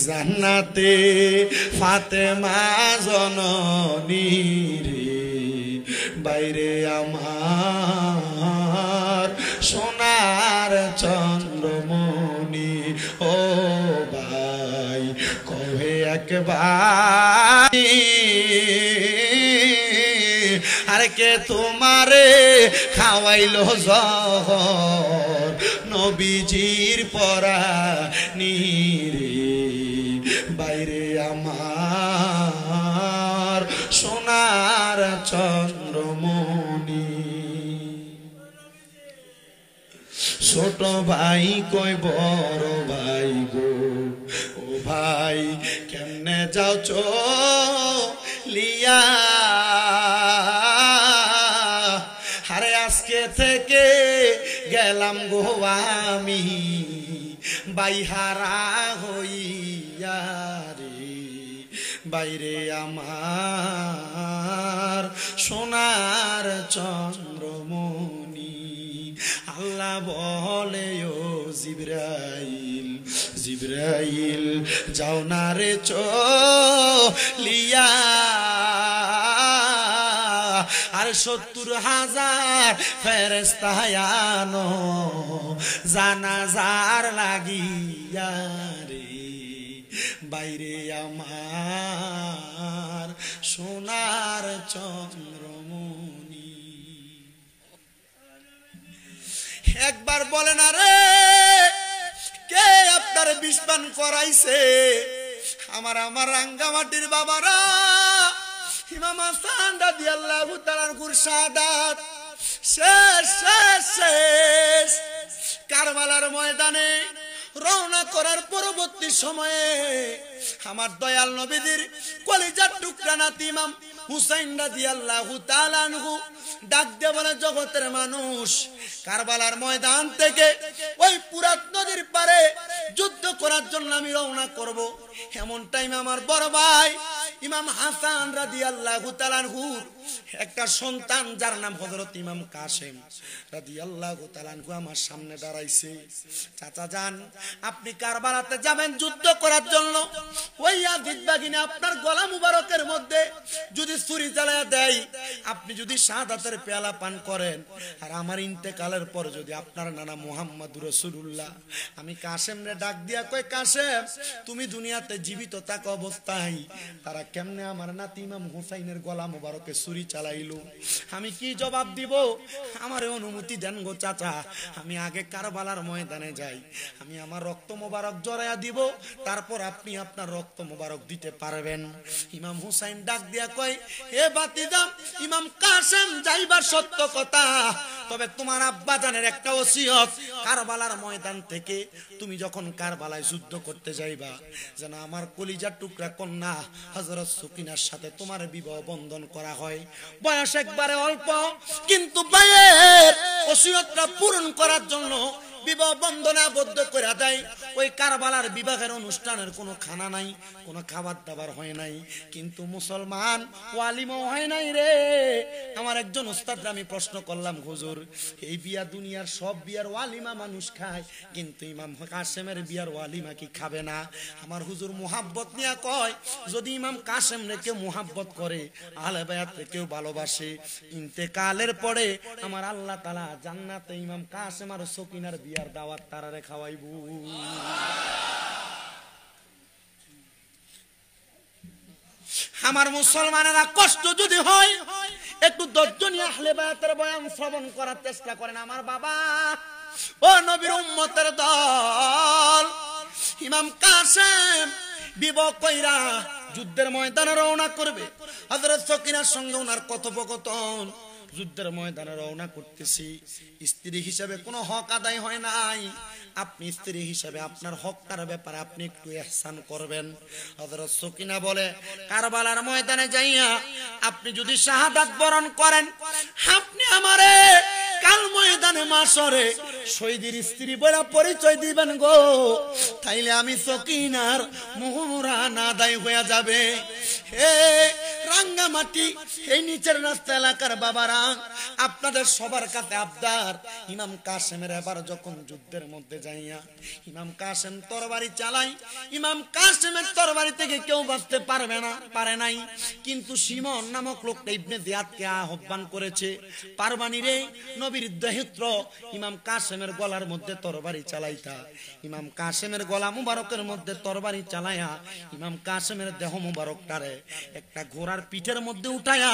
জান্নাতে ফাতেমা জননী রে বাইরে আমার সোনার চন্দ্রমণি ও ভাই কহে একবার আরে কে তোমারে খাওয়াইলো জহর নবীজির পরানি রে বাইরে আমার সোনার চন্দ্রমণি ছোট ভাই কই বড় ভাই গো ও ভাই কেমনে যাও চলিয়া আরে আজকে থেকে গেলাম গো আমি বাইহারা হইয়া রে বাইরে আমার সোনার চন্দ্রমণি আল্লাহ বলে ও জিবরাইল জিবরাইল যাও না রে চলিয়া আর ৭০,০০০ ফেরেশতা আনো জানাজার লাগিয়া রে বাইরে আমার সোনার চন্দ্রমণি একবার বলে না রে কে আপনার বিষপান করাইছে আমার রাঙ্গামাটির বাবারা ইমাম হাসান রাদিয়াল্লাহু তাআলার শাহাদাত শেষ কারবালার ময়দানে রওনা করার পরবর্তী সময়ে আমার দয়াল নবীর কলিজার টুকরা নাতি ইমাম হুসাইন রাদিয়াল্লাহু তাআলা আনহু ডাক দিয়ে বলে জগতের মানুষ কারবালার ময়দান থেকে ওই পুরাত নদীর পারে যুদ্ধ করার জন্য আমি রওনা করব এমন টাইমে আমার বড় ভাই ইমাম হাসান রাদিয়াল্লাহু তাআলা আনহুর একটা সন্তান যার নাম হযরত ইমাম কাসেম রাদিয়াল্লাহু তাআলা আনহু আমার সামনে দাঁড়াইছে চাচা যান আপনি কারবালাতে যাবেন যুদ্ধ করার জন্য ওই ইয়াজিদ বাগিনী আপনার গলা মুবারকের মধ্যে যদি ছুরি চালায়া দেয় আপনি যদি শাহাদাতের পেয়ালা পান করেন আর আমার ইন্তেকালের পর যদি আপনার নানা মুহাম্মদুর রাসূলুল্লাহ আমি কাসেমরে ডাক দিয়া কই কাসেম তুমি দুনিয়াতে জীবিত থাকা অবস্থায় তারা কেমনে আমার নাতি ইমাম হুসাইনের গলা মুবারকে ছুরি চালাইলো আমি কি জবাব দিব আমারে অনুমতি দেন গো চাচা আমি আগে কারবালার ময়দানে যাই আমি আমার রক্ত মোবারক জড়ায়া দিব তারপর আপনি আপনার রক্ত মোবারক দিতে পারবেন ইমাম হুসাইন ডাক দিয়া কয় হে বাতিদা ইমাম কাসেম যাইবার সত্য কথা তবে তোমার আব্বা জানের একটা ওসিয়ত কারবালার ময়দান থেকে তুমি যখন কারবালায় যুদ্ধ করতে যাইবা যেন আমার কলিজার টুকরা কন্যা হযরত সুকিনার সাথে তোমার বিবাহ বন্ধন করা হয় বয়স একবারে অল্প কিন্তু ভাইয়ের ওসিয়তটা পূরণ করার জন্য বিবাহ বন্ধনে আবদ্ধ করে দেয় ওই কারবালার বিবাহের অনুষ্ঠানের কোনো খানা নাই কোনো খাবার দাবার হয় নাই কিন্তু মুসলমান ওয়ালিমাও হয় নাই রে আমার একজন ওস্তাদ আমি প্রশ্ন করলাম হুজুর এই বিয়া দুনিয়ার সব বিয়ার ওয়ালিমা মানুষ খায় কিন্তু ইমাম কাসেমের বিয়ার ওয়ালিমা কি খাবে না আমার হুজুর মুহাব্বত নিয়ে কয় যদি ইমাম কাসেম রে কেউ মুহাব্বত করে আহলে বায়াত রে কেউ ভালোবাসে ইন্তেকালের পরে আমার আল্লাহ তাআলা জান্নাতে ইমাম কাসেম আর সকিনার বিয়ার দাওয়াত তারারে খাওয়াইবো আমার মুসলমানেরা কষ্ট যদি হয় একটু ধৈর্য নিয়ে আহলে বায়াতের বয়ান শ্রবণ করার চেষ্টা করেন আমার বাবা ও নবীর উম্মতের দল ইমাম কাসেম বিবাহ কইরা যুদ্ধের ময়দানে রওনা করবে হযরত সকিনার সঙ্গে ওনার কথোপকথন যুদ্ধের ময়দানে রওনা করতেছি স্ত্রী হিসেবে কোনো হক আদায় হয় নাই আপনি স্ত্রী হিসেবে আপনার হকটার ব্যাপারে আপনি একটু ইহসান করবেন। হযরত সকিনা বলে, কারবালার ময়দানে যাইয়া আপনি যদি শাহাদাত বরণ করেন, আপনি আমারে কাল ময়দানে মাশরে শহীদের স্ত্রী বলে পরিচয় দিবেন গো, তাইলে আমি সকিনার মোহরা না আদায় হয়ে যাবে। হে রাঙ্গামাটি, এই নিচের রাস্তা এলাকার বাবারা, আপনাদের সবার কাছে আবদার, ইমাম কাসেমের এবার যখন যুদ্ধের মধ্যে যাইয়া ইমাম কাসেম তরবারি চালাই, ইমাম কাসেমের তরবারি থেকে কেউ বাঁচতে পারবে না, পারে নাই, কিন্তু সিমন নামক লোকটা ইবনে জিয়াদকে আহ্বান করেছে, পারবানি রে নবীর দহিত্র ইমাম কাসেমের গলার মধ্যে তরবারি চালাইতা। ইমাম কাসেমের গলা মুবারকের মধ্যে তরবারি চালাইয়া ইমাম কাসেমের দেহ মুবারকটারে একটা ঘোড়ার পিঠের মধ্যে উঠায়া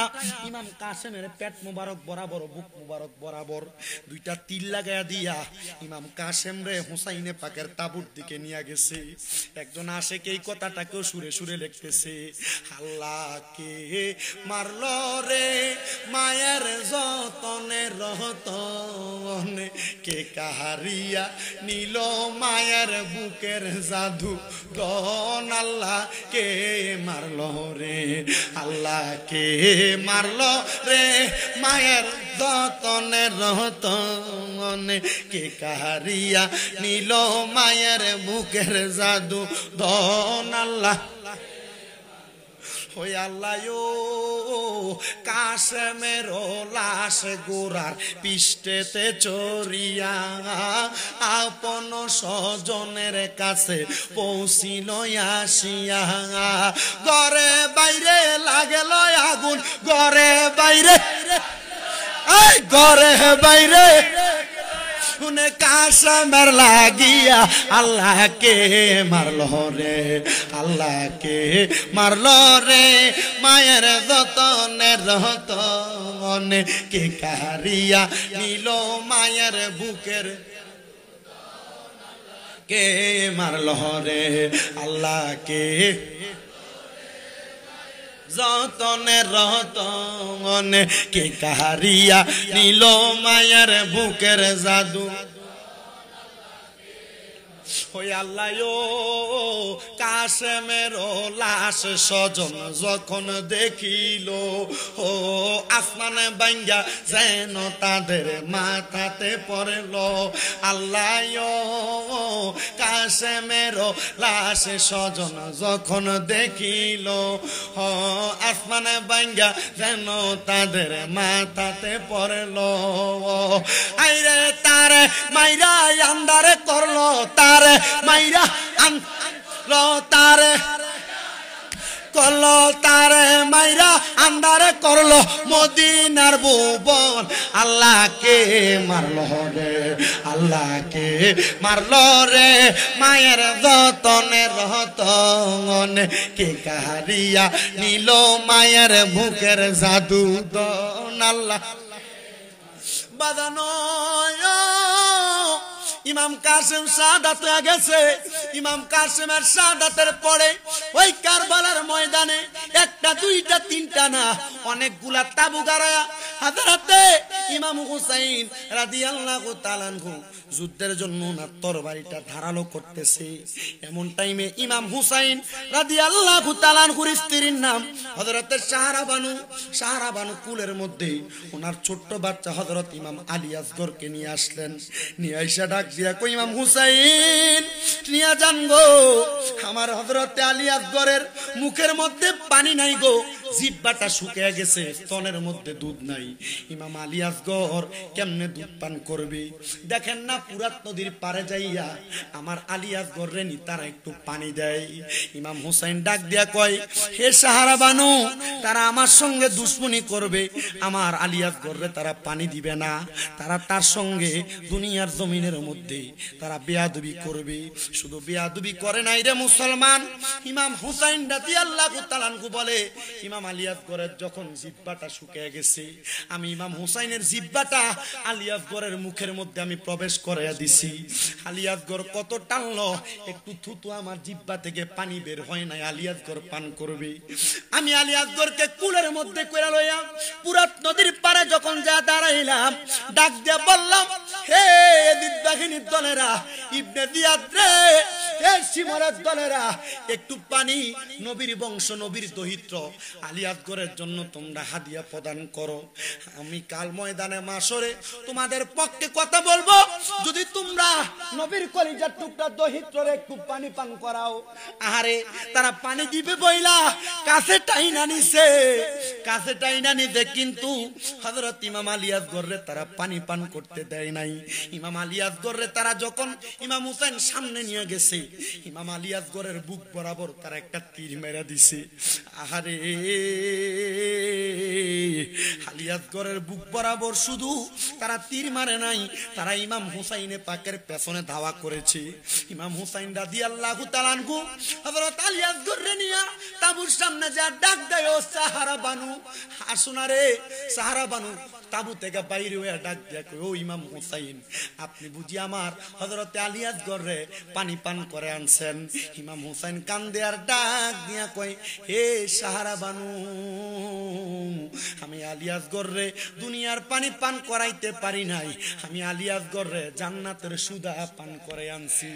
ইমাম কাসেমের পেট মুবারক বরাবর, বুক মুবারক বরাবর দুইটা তীর লাগাইয়া দিয়া ইমাম কাসেম রে হুসাইনে পাকের তাবুর দিকে নিয়ে গেছে। একজন আশেক এই কথাটাকেও সুরে সুরে লিখতেছে, আল্লাহকে মারল রে মায়ের যতনে রতনে, কে কাহারিয়া নিল মায়ের বুকের জাদু গন, আল্লাহকে মারল রে, আল্লাহকে মারল রে মায়ের যতনে রতনে, কে কাহারিয়া নিল মায়ের বুকের জাদু দন, আল্লাহ ওই আল্লাহ কাসেমের লাশ গোরার পিষ্টেতে চড়িয়া আপন স্বজনের কাছে পৌঁছিল আসিয়া, ঘরে বাইরে লাগল আগুন, ঘরে বাইরে, ঘরে বাইরে শুনে কাসেমের লাগিয়া আল্লাহকে মারল রে, আল্লাহকে মারল রে মায়ের যতনের রতনে, কে কাহারিয়া নিল মায়ের বুকের, কে মারল রে আল্লাহকে যতনে রতনে, কে কাহারিয়া নিল মায়ের বুকের জাদু। ওই আল্লাহ কাসেমের লাশ স্বজন যখন দেখিল, ও আসমানে ভাঙ্গা যেন তাদের মাথাতে পড়ল, আল্লাহ কাসেমের লাশ স্বজন যখন দেখিল, ও আসমানে ভাঙ্গা যেন তাদের মাথাতে পড়ল, আইরে তারে মাইরা আন্দারে করলো, তারে মাইরা আনলো, তারে করলো, তারে মাইরা আন্দারে করলো মদিনার ভুবন, আল্লাহকে মারলো রে, আল্লাহকে মারলো রে মায়ের যতনের রতনে, কে কাহারিয়া নিল মায়ের বুকের জাদু দন, আল্লাহ বাজানো। ইমাম কাসেম শাহাদাত হয়ে গেছে। ইমাম কাসেমের শাহাদাতের পরে ওই কারবালার ময়দানে একটা দুইটা তিনটা না অনেকগুলা তাবু গাড়ায়া হযরতে ইমাম হুসাইন রাদিয়াল্লাহু তাআলা আনহু যুদ্ধের জন্য না তরবারিটা ধারালো করতেছে। এমন টাইমে ইমাম হুসাইন রাদিয়াল্লাহু তাআলা আনহুর স্ত্রীর নাম হযরতে সাহারা বানু কুলের মধ্যে ওনার ছোট্ট বাচ্চা হযরত ইমাম আলী আসগরকে নিয়ে আসলেন। নিয়ে আইসা ডাক দিয়া কই ইমাম হুসাইন নিয়ে যান গো, আমার হযরতে আলী আসগরের মুখের মধ্যে পানি নাই গো, জিহ্বাটা শুকিয়ে গেছে, স্তনের মধ্যে দুধ নাই। ইমাম আলী আসগর কেমনে দুধ পান করবে? দেখেন না পুরাত নদীর পারে যাইয়া আমার আলী আসগর রে নি তারা একটু পানি দেয়। ইমাম হুসাইন ডাক দিয়া কয়, হে সাহারা বানু, তারা আমার সঙ্গে দুশ্মনী করবে, আমার আলী আসগর রে তারা পানি দিবে না, তারা তার সঙ্গে দুনিয়ার জমিনের মধ্যে তারা বেয়াদবি করবে। শুধু বেয়াদবি করে নাই রে মুসলমান, ইমাম হুসাইন রাদিয়াল্লাহু তাআলা আনহু বলে, ইমাম আলী আসগরের যখন জিহ্বাটা শুকিয়ে গেছে, আমি ইমাম হুসাইনের জিহ্বাটা আলী আসগরের মুখের মধ্যে আমি প্রবেশ করাইয়া দিছি। আলী আসগর কত টানলো, একটু থুতু আমার জিহ্বা থেকে পানি বের হয় নাই, আলী আসগর পান করবে। আমি আলী আসগরকে কুলের মধ্যে কইরা লইয়া পুরাত নদীর পাড়ে যখন যা দাঁড়াইলাম, ডাক দিয়ে বললাম, হে এদিত বাহিনীর দলেরা, ইবনে জিয়াদ রে, হে শিমরের দলেরা, একটু পানি নবীর বংশ নবীর দহিত্র আলী আসগরের জন্য তোমরা হাদিয়া প্রদান করো। আমি কাল ময়দানে মাশরে তোমাদের পক্ষে কথা বলবো, যদি তোমরা নবীর কলিজার টুকরা দহিত্ররে একটু পানি পান করাও। আরে তারা পানি দিবে বইলা কাছে টাইনা নিছে, কাছে টাইনা নিতে, কিন্তু হযরত ইমাম আলী আসগররে তারা পানি পান করতে দেয় নাই। ইমাম আলী আসগররে তারা যখন ইমাম হুসাইন সামনে নিয়ে গেছে, ইমাম আলী আসগরের বুক বরাবর তারা একটা তীর মেরে দিছে। আহারে আলী আসগরের বুক বরাবর শুধু তারা তীর মারে নাই, তারা ইমাম হুসাইনে পাকের পেছনে ধাওয়া করেছে। ইমাম হুসাইন রাদিয়াল্লাহু তাআলা আনহু হযরত আলী আসগররে নিয়া তাবুর সামনে যা ডাক দেয়, ও সাহারা বানু, আসুন রে সাহারা বানু। তাবু থেকে বাইরে হয়ে ডাক দেয়, ও ইমাম হুসাইন, আপনি বুঝি আমার হযরত আলী আসগররে পানি পান করে আনছেন? ইমাম হুসাইন কান্দে আর ডাক দিয়া কয়, হে সাহারা বানু, আমি আলী আসগররে দুনিয়ার পানি পান করাইতে পারি নাই, আমি আলী আসগররে জান্নাতের সুদা পান করে আনছি।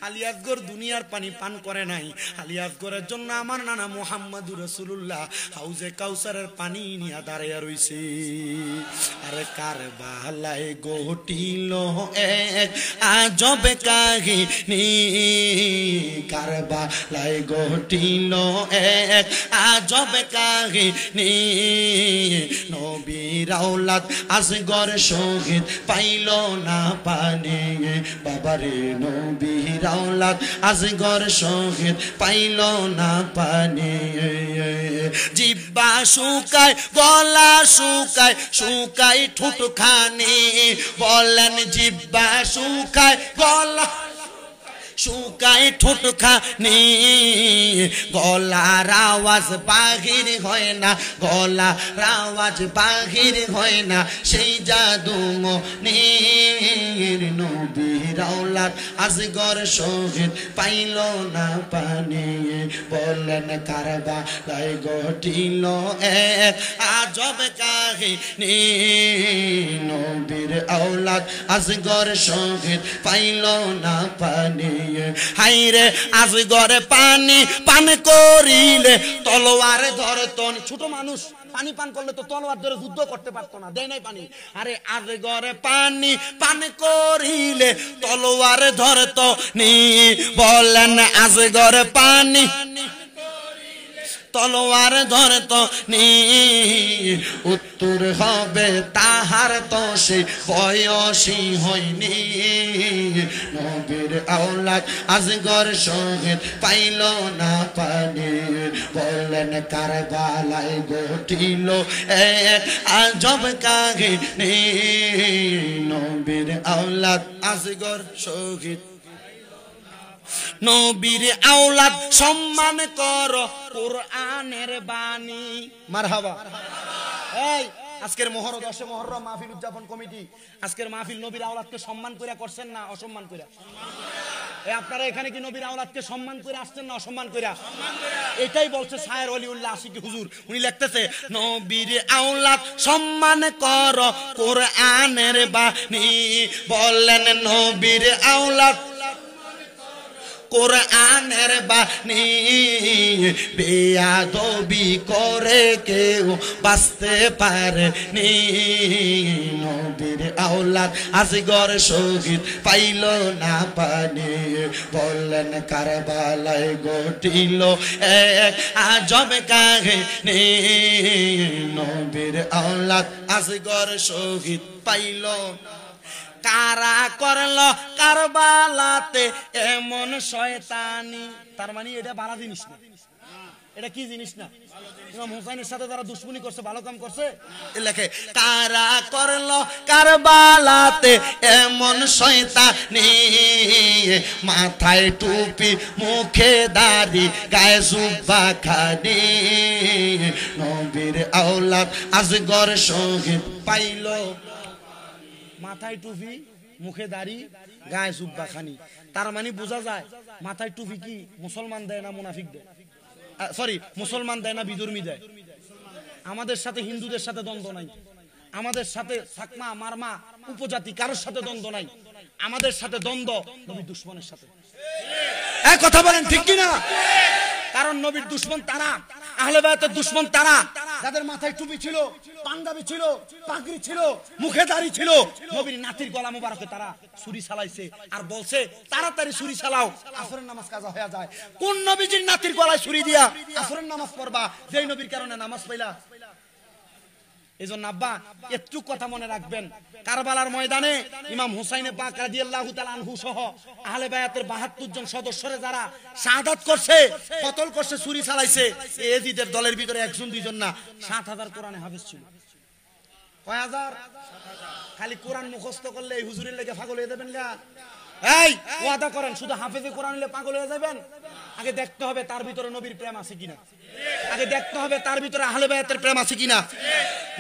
আলী আসগর দুনিয়ার পানি পান করে নাই, আলী আসগরের জন্য আমার নানা মুহাম্মদুর রাসূলুল্লাহ হাউজে কাউসারের পানি নিয়ে দাঁড়াইয়া রইছে। আরে কারবালায় ঘটিল এক আজব কাহিনী, কারবালায় ঘটিল এক আজব কাহিনী, নবীর আওলাদ আসগর শহীদ পাইল না পানি, বাবারে নবীর আওলাদ আসগর শহীদ পাইল না পানি। জিহ্বা শুকায়, গলা শুকায়, শুকায় ঠোঁট খানি, বলেন জিহ্বা শুকায়, গলা শুকায় ঠোঁট খানি, গলার আওয়াজ বাহির হয় না, গলার আওয়াজ বাহির হয় না, সেই জাদু মনির নবীর আওলাদ আসগর শহীদ পাইল না পানি, বলেন কারবালায় ঘটিল এক আজব কাহিনী, নবীর আওলাদ আসগর শহীদ পাইল না পানি। হাইরে আসগরে পানি পান করিলে তলোয়ার ধরতো, ছোট মানুষ পানি পান করলে তো তলোয়ার ধরে যুদ্ধ করতে পারতো না, দেয় নাই পানি। আরে আসগরে পানি পান করিলে তলোয়ার ধরতো নি, বলেন আসগরে পানি তলোয়ার ধরতো নি, উত্তর হবে তাহার তো সে বয়সী হয়নি, নবীর আওলাদ আসগর শহীদ পাইল না পানি, বলেন কারবালায় ঘটিল এক আজব কাহিনী, নবীর আওলাদ আসগর শহীদ। নবীর আওলাদ সম্মান করো কোরআনের বাণী, মারহাবা। এই আজকের মহরম 10 মুহররম মাহফিল উদযাপন কমিটি আজকের মাহফিল নবীর আওলাদকে সম্মান করে করছেন না অসম্মান করে? এই আপনারা এখানে কি নবীর আওলাদকে সম্মান করে আসছেন না অসম্মান করে? এটাই বলছে শায়ের ওলিউল্লাহ আশিকি হুজুর, উনি লিখতেছে নবীর আওলাদ সম্মান করো কোরআনের বাণী, বলেন নবীর আওলাদ কোরআনের বাণী, বেয়াদবি করে কেউ বাঁচতে পারে নি, নবীর আওলাদ আসগর শহীদ পাইল না পানি, বললেন কারবালায় ঘটিল এক আজব কাহিনী, নবীর আওলাদ আসগর শহীদ পাইল। কারা করলো কারবালাতে এমন শয়তানি, তার মানে এটা ভালো জিনিস না, এটা কি জিনিস না? ইমাম হুসাইনের সাথে যারা দুশমনি করছে ভালো কাম করছে, লেখে কারা করলো কারবালাতে এমন শয়তানি, মাথায় টুপি মুখে দাড়ি গায়ে জুব্বা খানি নবীর আওলাদ আজগর শহীদ পাইল মাথায় টুপি মুখে দাড়ি গায়ে জুব্বা খানি তার মানে বোঝা যায় মাথায় টুপি কি মুসলমান দেয় না মুনাফিক দেয় সরি মুসলমান দেয় না বিধর্মী দেয় আমাদের সাথে হিন্দুদের সাথে দ্বন্দ্ব নাই আমাদের সাথে সাকমা মারমা উপজাতি কারোর সাথে দ্বন্দ্ব নাই আমাদের সাথে দ্বন্দ্ব নবীর দুশমনের সাথে এক কথা বলেন ঠিক কি না কারণ নবীর দুশমন তারা আহলে বায়তের দুশমন তারা যাদের মাথায় টুপি ছিল পাঞ্জাবি ছিল পাগড়ি ছিল মুখে দাড়ি ছিল নবীর নাতির গলা মোবারকে তারা ছুরি চালাইছে আর বলছে তাড়াতাড়ি ছুরি চালাও আসরের নামাজ কাজা হয়ে যায় কোন নবীজির নাতির গলায় ছুরি দিয়া আসরের নামাজ পড়বা যেই নবীর কারণে নামাজ পাইলা এজন্য আব্বা একটু কথা মনে রাখবেন কারবালার ময়দানে ইমাম হুসাইনে পাক রাদিয়াল্লাহু তাআলা আনহু সহ আহলে বায়াতের 72 জন সদস্যরে যারা শাহাদাত করছে কতল করছে ছুরি চালাইছে এজিদের দলের ভিতরে একজন দুইজন না 7000 কোরআনে হাফেজ ছিল কয় হাজার খালি কোরআন মুখস্থ করলে এই হুজুরের লেগে পাগল হয়ে যাবেন গা এই ওয়াদা করেন শুধু হাফেজে কোরআন নিলে পাগল হয়ে যাবেন আগে দেখতে হবে তার ভিতরে নবীর প্রেম আছে কিনা আগে দেখতে হবে তার ভিতরে আহলে বায়াতের প্রেম আছে কিনা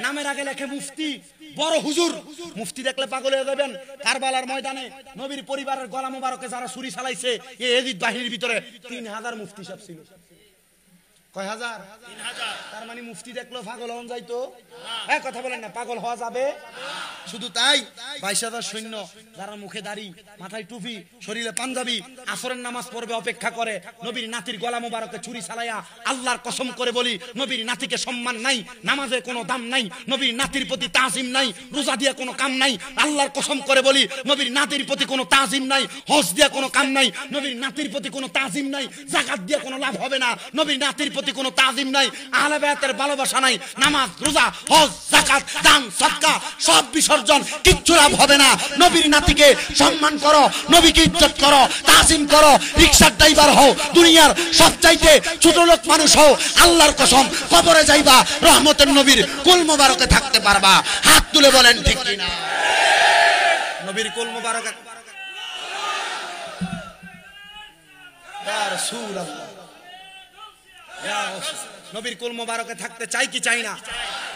নামের আগে লেখে মুফতি বড় হুজুর মুফতি দেখলে পাগল হয়ে যাবেন কারবালার ময়দানে নবীর পরিবারের গলা মোবারকে যারা ছুরি চালাইছে এই এজিদ বাহিনীর ভিতরে 3000 মুফতি সব ছিল কয় হাজার 3000 তার মানে মুফতি দেখলো পাগল হন যাইতো এই কথা বলেন না পাগল হওয়া যাবে শুধু তাই 22000 সৈন্য যারা মুখে দাড়ি মাথায় টুপি শরীরে পাঞ্জাবি আসরের নামাজ পড়বে অপেক্ষা করে নবীর নাতির গলা মোবারকে ছুরি চালায়া আল্লাহর কসম করে বলি নবীর নাতিকে সম্মান নাই নামাজে কোনো দাম নাই নবীর নাতির প্রতি তাজিম নাই রোজা দিয়ে কোনো কাম নাই আল্লাহর কসম করে বলি নবীর নাতির প্রতি কোনো তাজিম নাই হজ দিয়ে কোনো কাম নাই নবীর নাতির প্রতি কোনো তাজিম নাই যাকাত দিয়ে কোনো লাভ হবে না নবীর নাতির প্রতি কোনো তাজিম নাই আহলে বায়াতের ভালোবাসা নাই নামাজ রোজা হজ যাকাত দান সদকা সব বিসর্জন কিচ্ছু লাভ হবে না নবীর নাতিকে সম্মান করো নবীকে ইজ্জত করো তাজিম করো রিকশার ড্রাইভার হও দুনিয়ার সবচাইতে ছোট লোক মানুষ হও আল্লাহর কসম কবরে যাইবা রহমতের নবীর কুল মোবারকে থাকতে পারবা হাত তুলে বলেন ঠিক কি না নবীর কুল মোবারক ইয়া রাসূলুল্লাহ নবীর কুল মোবারকে থাকতে চাই কি চাই না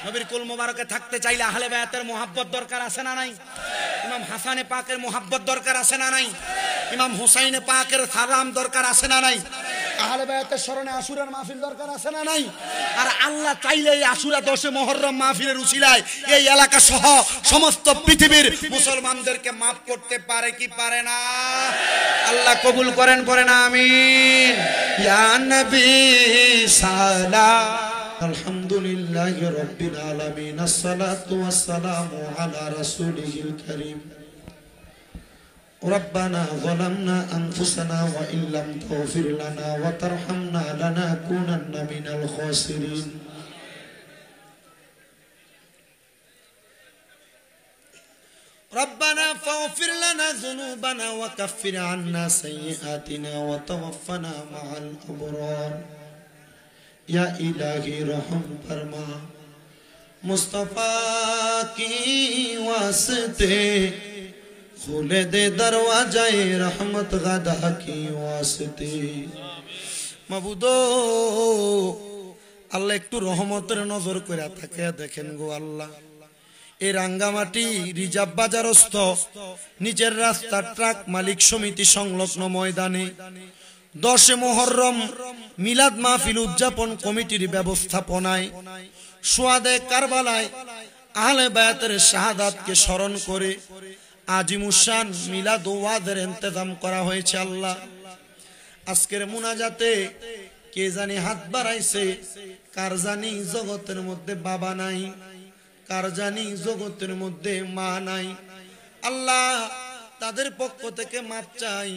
নবীর কুল মোবারকে থাকতে চাইলে আহলে বায়াতের মোহাব্বত দরকার আছে না নাই ইমাম হাসানে পাকের মোহাব্বত দরকার আছে না নাই ইমাম হুসাইনে পাকের সালাম দরকার আছে না নাই আহলে বায়াতের স্মরণে আশুরার মাহফিল দরকার আছে না নাই আর আল্লাহ চাইলে এই আশুরা 10 মুহররম মাহফিলের উসিলায় এই এলাকা সহ সমস্ত পৃথিবীর মুসলমানদেরকে maaf করতে পারে কি পারে না আল্লাহ কবুল করেন পড়েন আমিন ইয়া নবী সালাম আলহামদুলিল্লাহি রাব্বিল আলামিন আসসালাতু ওয়াসসালামু আলা রাসূলিল কারীম ربنا ظلمنا أنفسنا وإن لم تغفر لنا وترحمنا لنكونن من الخاسرين ربنا فاغفر لنا ذنوبنا وكفر عنا سيئاتنا وتوفنا مع الأبرار يا إلهي رحم فرما مصطفى کی واسطے খুলে দে দরওয়াজায়ে রহমত গাদা কি ওয়াসতে মাবুদ আল্লাহ একটু রহমতের নজর করে তাকিয়ে দেখেন গো আল্লাহ এই রাঙ্গামাটি রিজার্ভ বাজারস্থ নিচের রাস্তা ট্রাক মালিক সমিতি সংলগ্ন ময়দানে 10 মুহররম মিলাদ মাহফিল উদযাপন কমিটির ব্যবস্থাপনায় সুয়াদে কারবালায় আহলে বায়াতের শাহাদাতকে স্মরণ করে আজিমুশান মিলাদ ওয়াদের ইন্তজাম করা হয়েছে আল্লাহ আজকের মুনাজাতে কে জানি হাত বাড়াইছে কার জানি জগতের মধ্যে বাবা নাই কার জানি জগতের মধ্যে মা নাই আল্লাহ তাদের পক্ষ থেকে মাপ চাই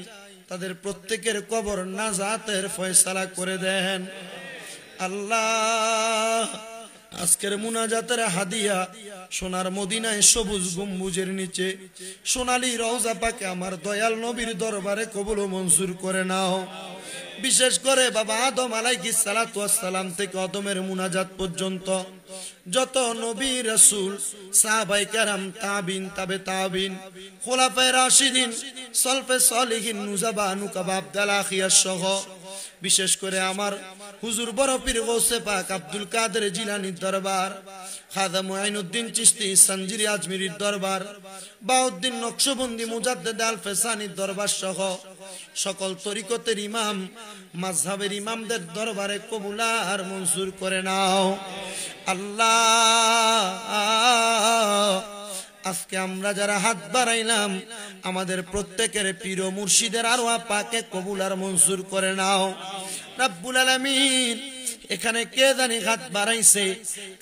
তাদের প্রত্যেকের কবর নাজাতের ফয়সালা করে দেন আল্লাহ আজকের মুনাজাতের হাদিয়া সোনার মদিনায় সবুজ গম্বুজের নিচে সোনালী রওজা পাকে আমার দয়াল নবীর দরবারে কবুল ও মঞ্জুর করে নাও। বিশেষ করে বাবা আদম আলাইহিস সালাতু ওয়াস সালাম থেকে আদমের মুনাজাত পর্যন্ত যত নবী রাসূল সাহাবায়ে কেরাম তাবিন তাবে তাবিন খোলাফায়ে রাশিদিন সলফে সালিহিন নুজাবা নুকাবা আবদাল আখিয়াস সহ বিশেষ করে আমার হুজুর বড় পীর গৌসে পাক আব্দুল কাদের জিলানীর দরবার, খাজা মুঈনুদ্দিন চিশতি সঞ্জিরি আজমিরির দরবার, বাউদ্দিন নকশবন্দি মুজাদ্দেদ আল ফেসানির দরবার সহ সকল তরিকতের ইমাম মাযহাবের ইমামদের দরবারে কবুল আর মঞ্জুর করে নাও আল্লাহ। আজকে আমরা যারা হাত বাড়াইলাম আমাদের প্রত্যেকের পীর ও মুর্শিদের আরওয়াহ পাকে কবুল আর মঞ্জুর করে নাও রব্বুল আলামিন। এখানে কে জানি হাত বাড়াইছে,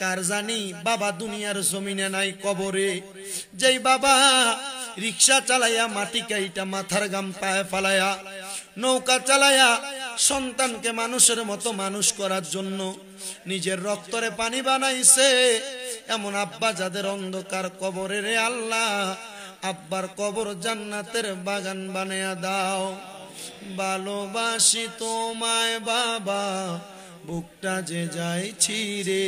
কার জানি বাবা দুনিয়ার জমিনে নাই কবরে। যেই বাবা রিকশা চালাইয়া মাটি কাইটা মাথার গাম পায়ে ফালাইয়া নৌকা চালাইয়া সন্তানকে মানুষের মতো মানুষ করার জন্য নিজের রক্তরে পানি বানাইছে, এমন আব্বা যাদের অন্ধকার কবরে রে আল্লাহ, আব্বার কবর জান্নাতের বাগান বানায়া দাও। ভালোবাসি তোমায় বাবা, বুকটা যে যাইছি রে,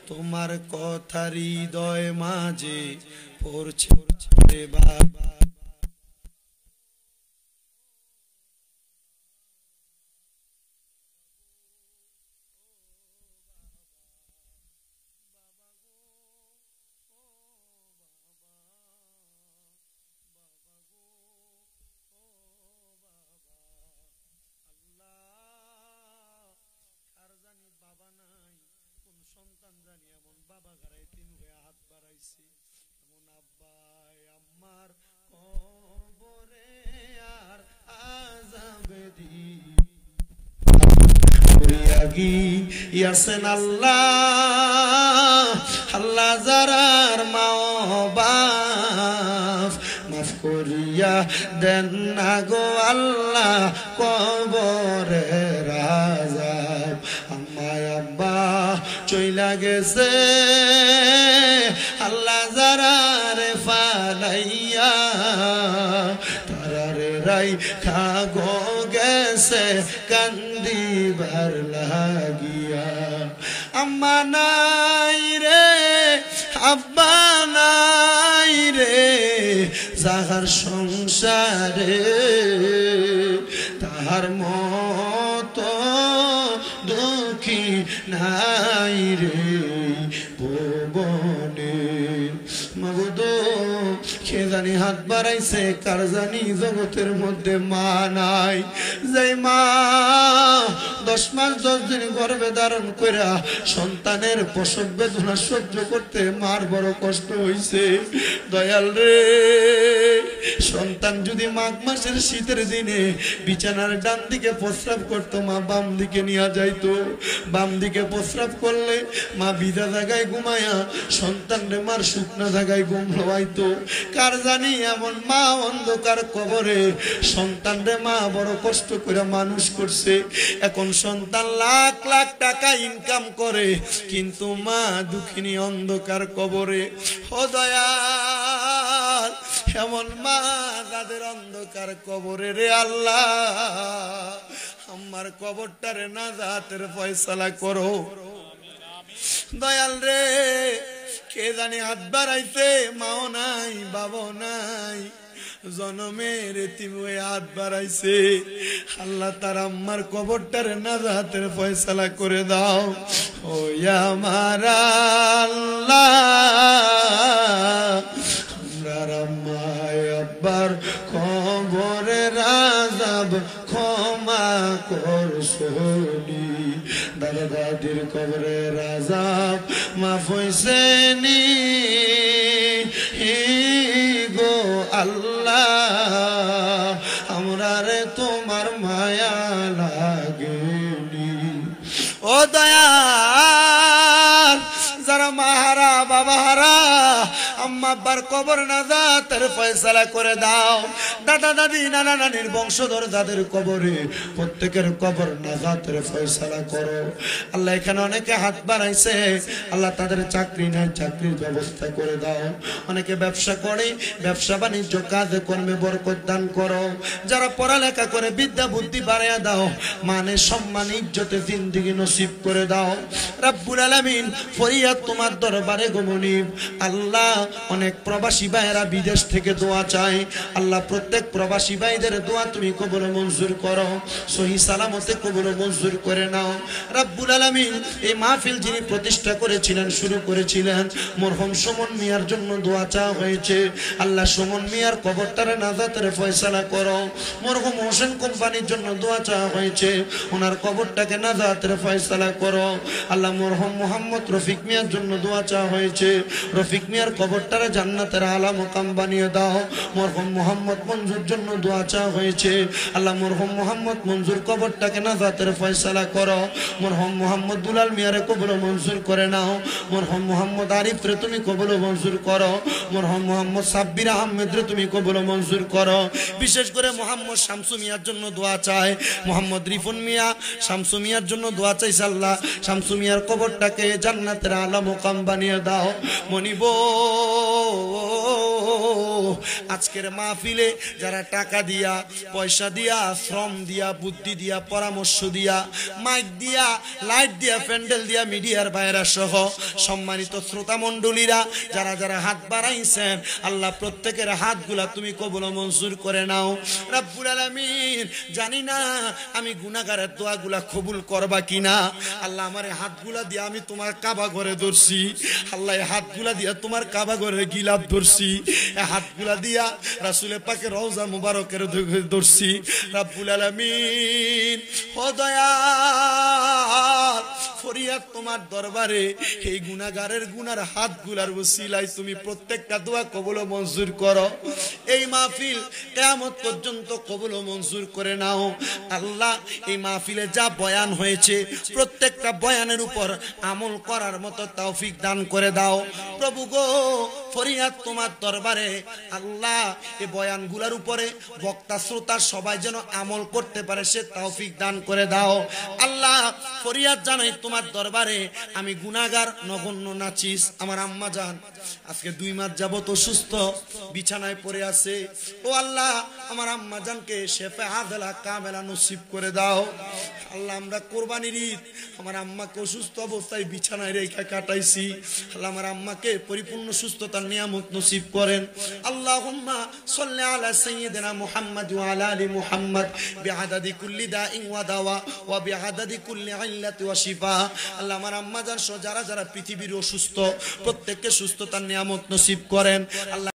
তোমার কথা হৃদয় মাঝে পড়ছে রে বাবা। ইয়াসেন আল্লাহ আল্লাহ যারার মা বাপ মাফ করিয়া দেন না গো আল্লাহ কবরের আযাব। আমায় আব্বা চইলা গেছে আল্লাহ যারারে ফালাইয়া, তারারে রাই খাগো গেছে কান্দিবার লাগিয়া। আম্মা নাই রে আব্বা নাই রে, যাহার সংসারে তাহার মতো দুঃখী নাই রে ভুবনে। মাবুদ কে জানি হাত বাড়াইছে, কার জানি জগতের মধ্যে মা নাই, যে মা 10 মাস 10 দিন গর্ভে ধারণ কইরা সন্তানের প্রসব বেদনা সহ্য করতে মার বড় কষ্ট হইছে। দয়াল রে, সন্তান যদি মাঘ মাসের শীতের দিনে বিছানার ডান দিকে প্রস্রাব করতো, মা বাম দিকে নিয়ে যাইতো। বাম দিকে প্রস্রাব করলে মা ভিজা জায়গায় ঘুমায়া সন্তানরে মার শুকনা জায়গায় ঘুম হওয়াইতো। কার জানি এমন মা অন্ধকার কবরে সন্তানরে মা বড় কষ্ট করে মানুষ করছে। এখন সন্তান লাখ লাখ টাকা ইনকাম করে, কিন্তু মা দুঃখিনী অন্ধকার কবরে। ও দয়াল, এমন মা যাদের অন্ধকার কবরে রে আল্লাহ, আমার কবরটারে নাজাতের ফয়সালা করো দয়াল রে। কে জানি হাত বাড়াইছে, মাও নাই বাবাও নাই, জনমের এতিম হয়ে হাত বাড়াইছে। আল্লাহ তার আম্মার কবরটারে নাজাতের ফয়সালা করে দাও। ও আমার আল্লাহ, আমরার আম্মায় আব্বার কবরের আযাব ক্ষমা করছনি, দাদা দাদির কবরের আযাব মাফ হইছে নি গো আল্লাহ, আমরা রে তোমার মায়া লাগেনি। ও দয়াল, যারা মাহারা বাবাহারা আম্মা আব্বার কবর নাজাতের ফয়সালা করে দাও। দাদা দাদি নানা নানির বংশধর যাদের কবরে প্রত্যেকের কবর নাজাতের ফয়সালা করো আল্লাহ। এখানে অনেকে হাত বাড়াইছে আল্লাহ, তাদের চাকরি নাই, চাকরির ব্যবস্থা করে দাও। অনেকে ব্যবসা করে, ব্যবসা বাণিজ্য কাজে কর্মে বরকত দান করো। যারা পড়ালেখা করে বিদ্যা বুদ্ধি বাড়াইয়া দাও, মানে সম্মান ইজ্জতে জিন্দেগি নসিব করে দাও রব্বুল আলামিন। ফরিয়াদ তোমার দরবারে গো মুনিব আল্লাহ। অনেক প্রবাসী ভাইয়েরা বিদেশ থেকে দোয়া চায় আল্লাহ, প্রত্যেক প্রবাসী ভাইদের দোয়া তুমি কবুল মঞ্জুর করো, সহি সালামতে কবুল মঞ্জুর করে নাও রব্বুল আলামিন। এই মাহফিল যিনি প্রতিষ্ঠা করেছিলেন, শুরু করেছিলেন, মরহুম সুমন মিয়ার জন্য দোয়া চাওয়া হয়েছে আল্লাহ। সুমন মিয়ার কবরটারে নাজাতের ফয়সালা করো। মরহুম হোসেন কোম্পানির জন্য দোয়া চাওয়া হয়েছে, ওনার কবরটাকে নাজাতের ফয়সালা করো আল্লাহ। মরহুম মোহাম্মদ রফিক মিয়ার জন্য দোয়া চাওয়া হয়েছে, রফিক মিয়ার কবরটারে জান্নাতের আলা মুকাম বানিয়ে দাও। মরহুম মোহাম্মদ মঞ্জুর জন্য দোয়া চাওয়া হয়েছে আল্লাহ। মরহুম মোহাম্মদ মঞ্জুর কবরটাকে নাজাতের ফয়সালা করো। মরহুম মোহাম্মদ দুলাল মিয়ারে কবুল মঞ্জুর করে নাও। মরহুম মোহাম্মদ আরিফ রে তুমি কবুল মঞ্জুর করো। মরহুম মোহাম্মদ সাব্বির আহমেদ রে তুমি কবুল মঞ্জুর করো। বিশেষ করে মোহাম্মদ শামসু মিয়ার জন্য দোয়া চায়, মোহাম্মদ রিফন মিয়া শামসু মিয়ার জন্য দোয়া চাইছে আল্লাহ। শামসু মিয়ার কবরটাকে জান্নাতের আলা মুকাম বানিয়ে দাও। মনিব আজকের মাহফিলে যারা টাকা দিয়া, পয়সা দিয়া, শ্রম দিয়া, বুদ্ধি দিয়া, পরামর্শ দিয়া, মাইক দিয়া, লাইট দিয়া, প্যান্ডেল দিয়া, মিডিয়ার বাইরা সহ সম্মানিত শ্রোতা মণ্ডলীরা যারা যারা হাত বাড়াইছেন আল্লাহ, প্রত্যেকের হাতগুলা তুমি কবুল মঞ্জুর করে নাও রব্বুল আলামিন। জানি না আমি গুনাহগারের দোয়াগুলা কবুল করবা কিনা আল্লাহ। আমার এই হাতগুলা দিয়ে আমি তোমার কাবা ঘরে ধরছি আল্লাহ, এই হাতগুলা দিয়া তোমার কাবা ঘরে গিলাপ ধরছি, এই হাতগুলা দিয়া রাসূলের পাকের রওজা মুবারকের ধরছি রব্বুল আলামিন। ও দয়াল ফরিয়াদ তোমার দরবারে এই গুনাহগারের গুনার হাতগুলার ওসিলায় তুমি প্রত্যেকটা দোয়া কবুল মঞ্জুর করো। এই মাহফিল কিয়ামত পর্যন্ত কবুল মঞ্জুর করে নাও আল্লাহ। এই মাহফিলে যা বয়ান হয়েছে প্রত্যেকটা বয়ানের উপর আমল করার মতো তৌফিক দান করে দাও প্রভু গো। ফরিয়াদ তোমার দরবারে আল্লাহ, এই বয়ানগুলোর উপরে বক্তা শ্রোতা সবাই যেন আমল করতে পারে সে তৌফিক দান করে দাও আল্লাহ। ফরিয়াদ জানাই তোমার দরবারে, আমি গুনাহগার নগণ্য নাচিস। আমার আম্মা জান আজকে 2 মাস যাবত অসুস্থ, বিছানায় পড়ে আছে। ও আল্লাহ, আমার আম্মা জানকে শেফা আদলা কামেলা নসিব করে দাও আল্লাহ। আমরা কোরবানির ঈদ আমার আম্মাকে অসুস্থ অবস্থায় বিছানায় রেখে কাটাইছি আল্লাহ। আমার আম্মাকে পরিপূর্ণ সুস্থতার নিয়ামত নসিব করেন। আল্লাহুম্মা সাল্লি আলা সাইয়্যিদিনা মুহাম্মদ ওয়া আলা আলি মুহাম্মদ বিআদাদি কুল্লি দাইন ওয়া দাওয়া ওয়া বিআদাদি কুল্লি ইল্লাতি ওয়া শিফা। আল্লাহ, আমার আম্মা জান সহ যারা যারা পৃথিবীর অসুস্থ প্রত্যেককে সুস্থতার নিয়ামত নসিব করেন আল্লাহ।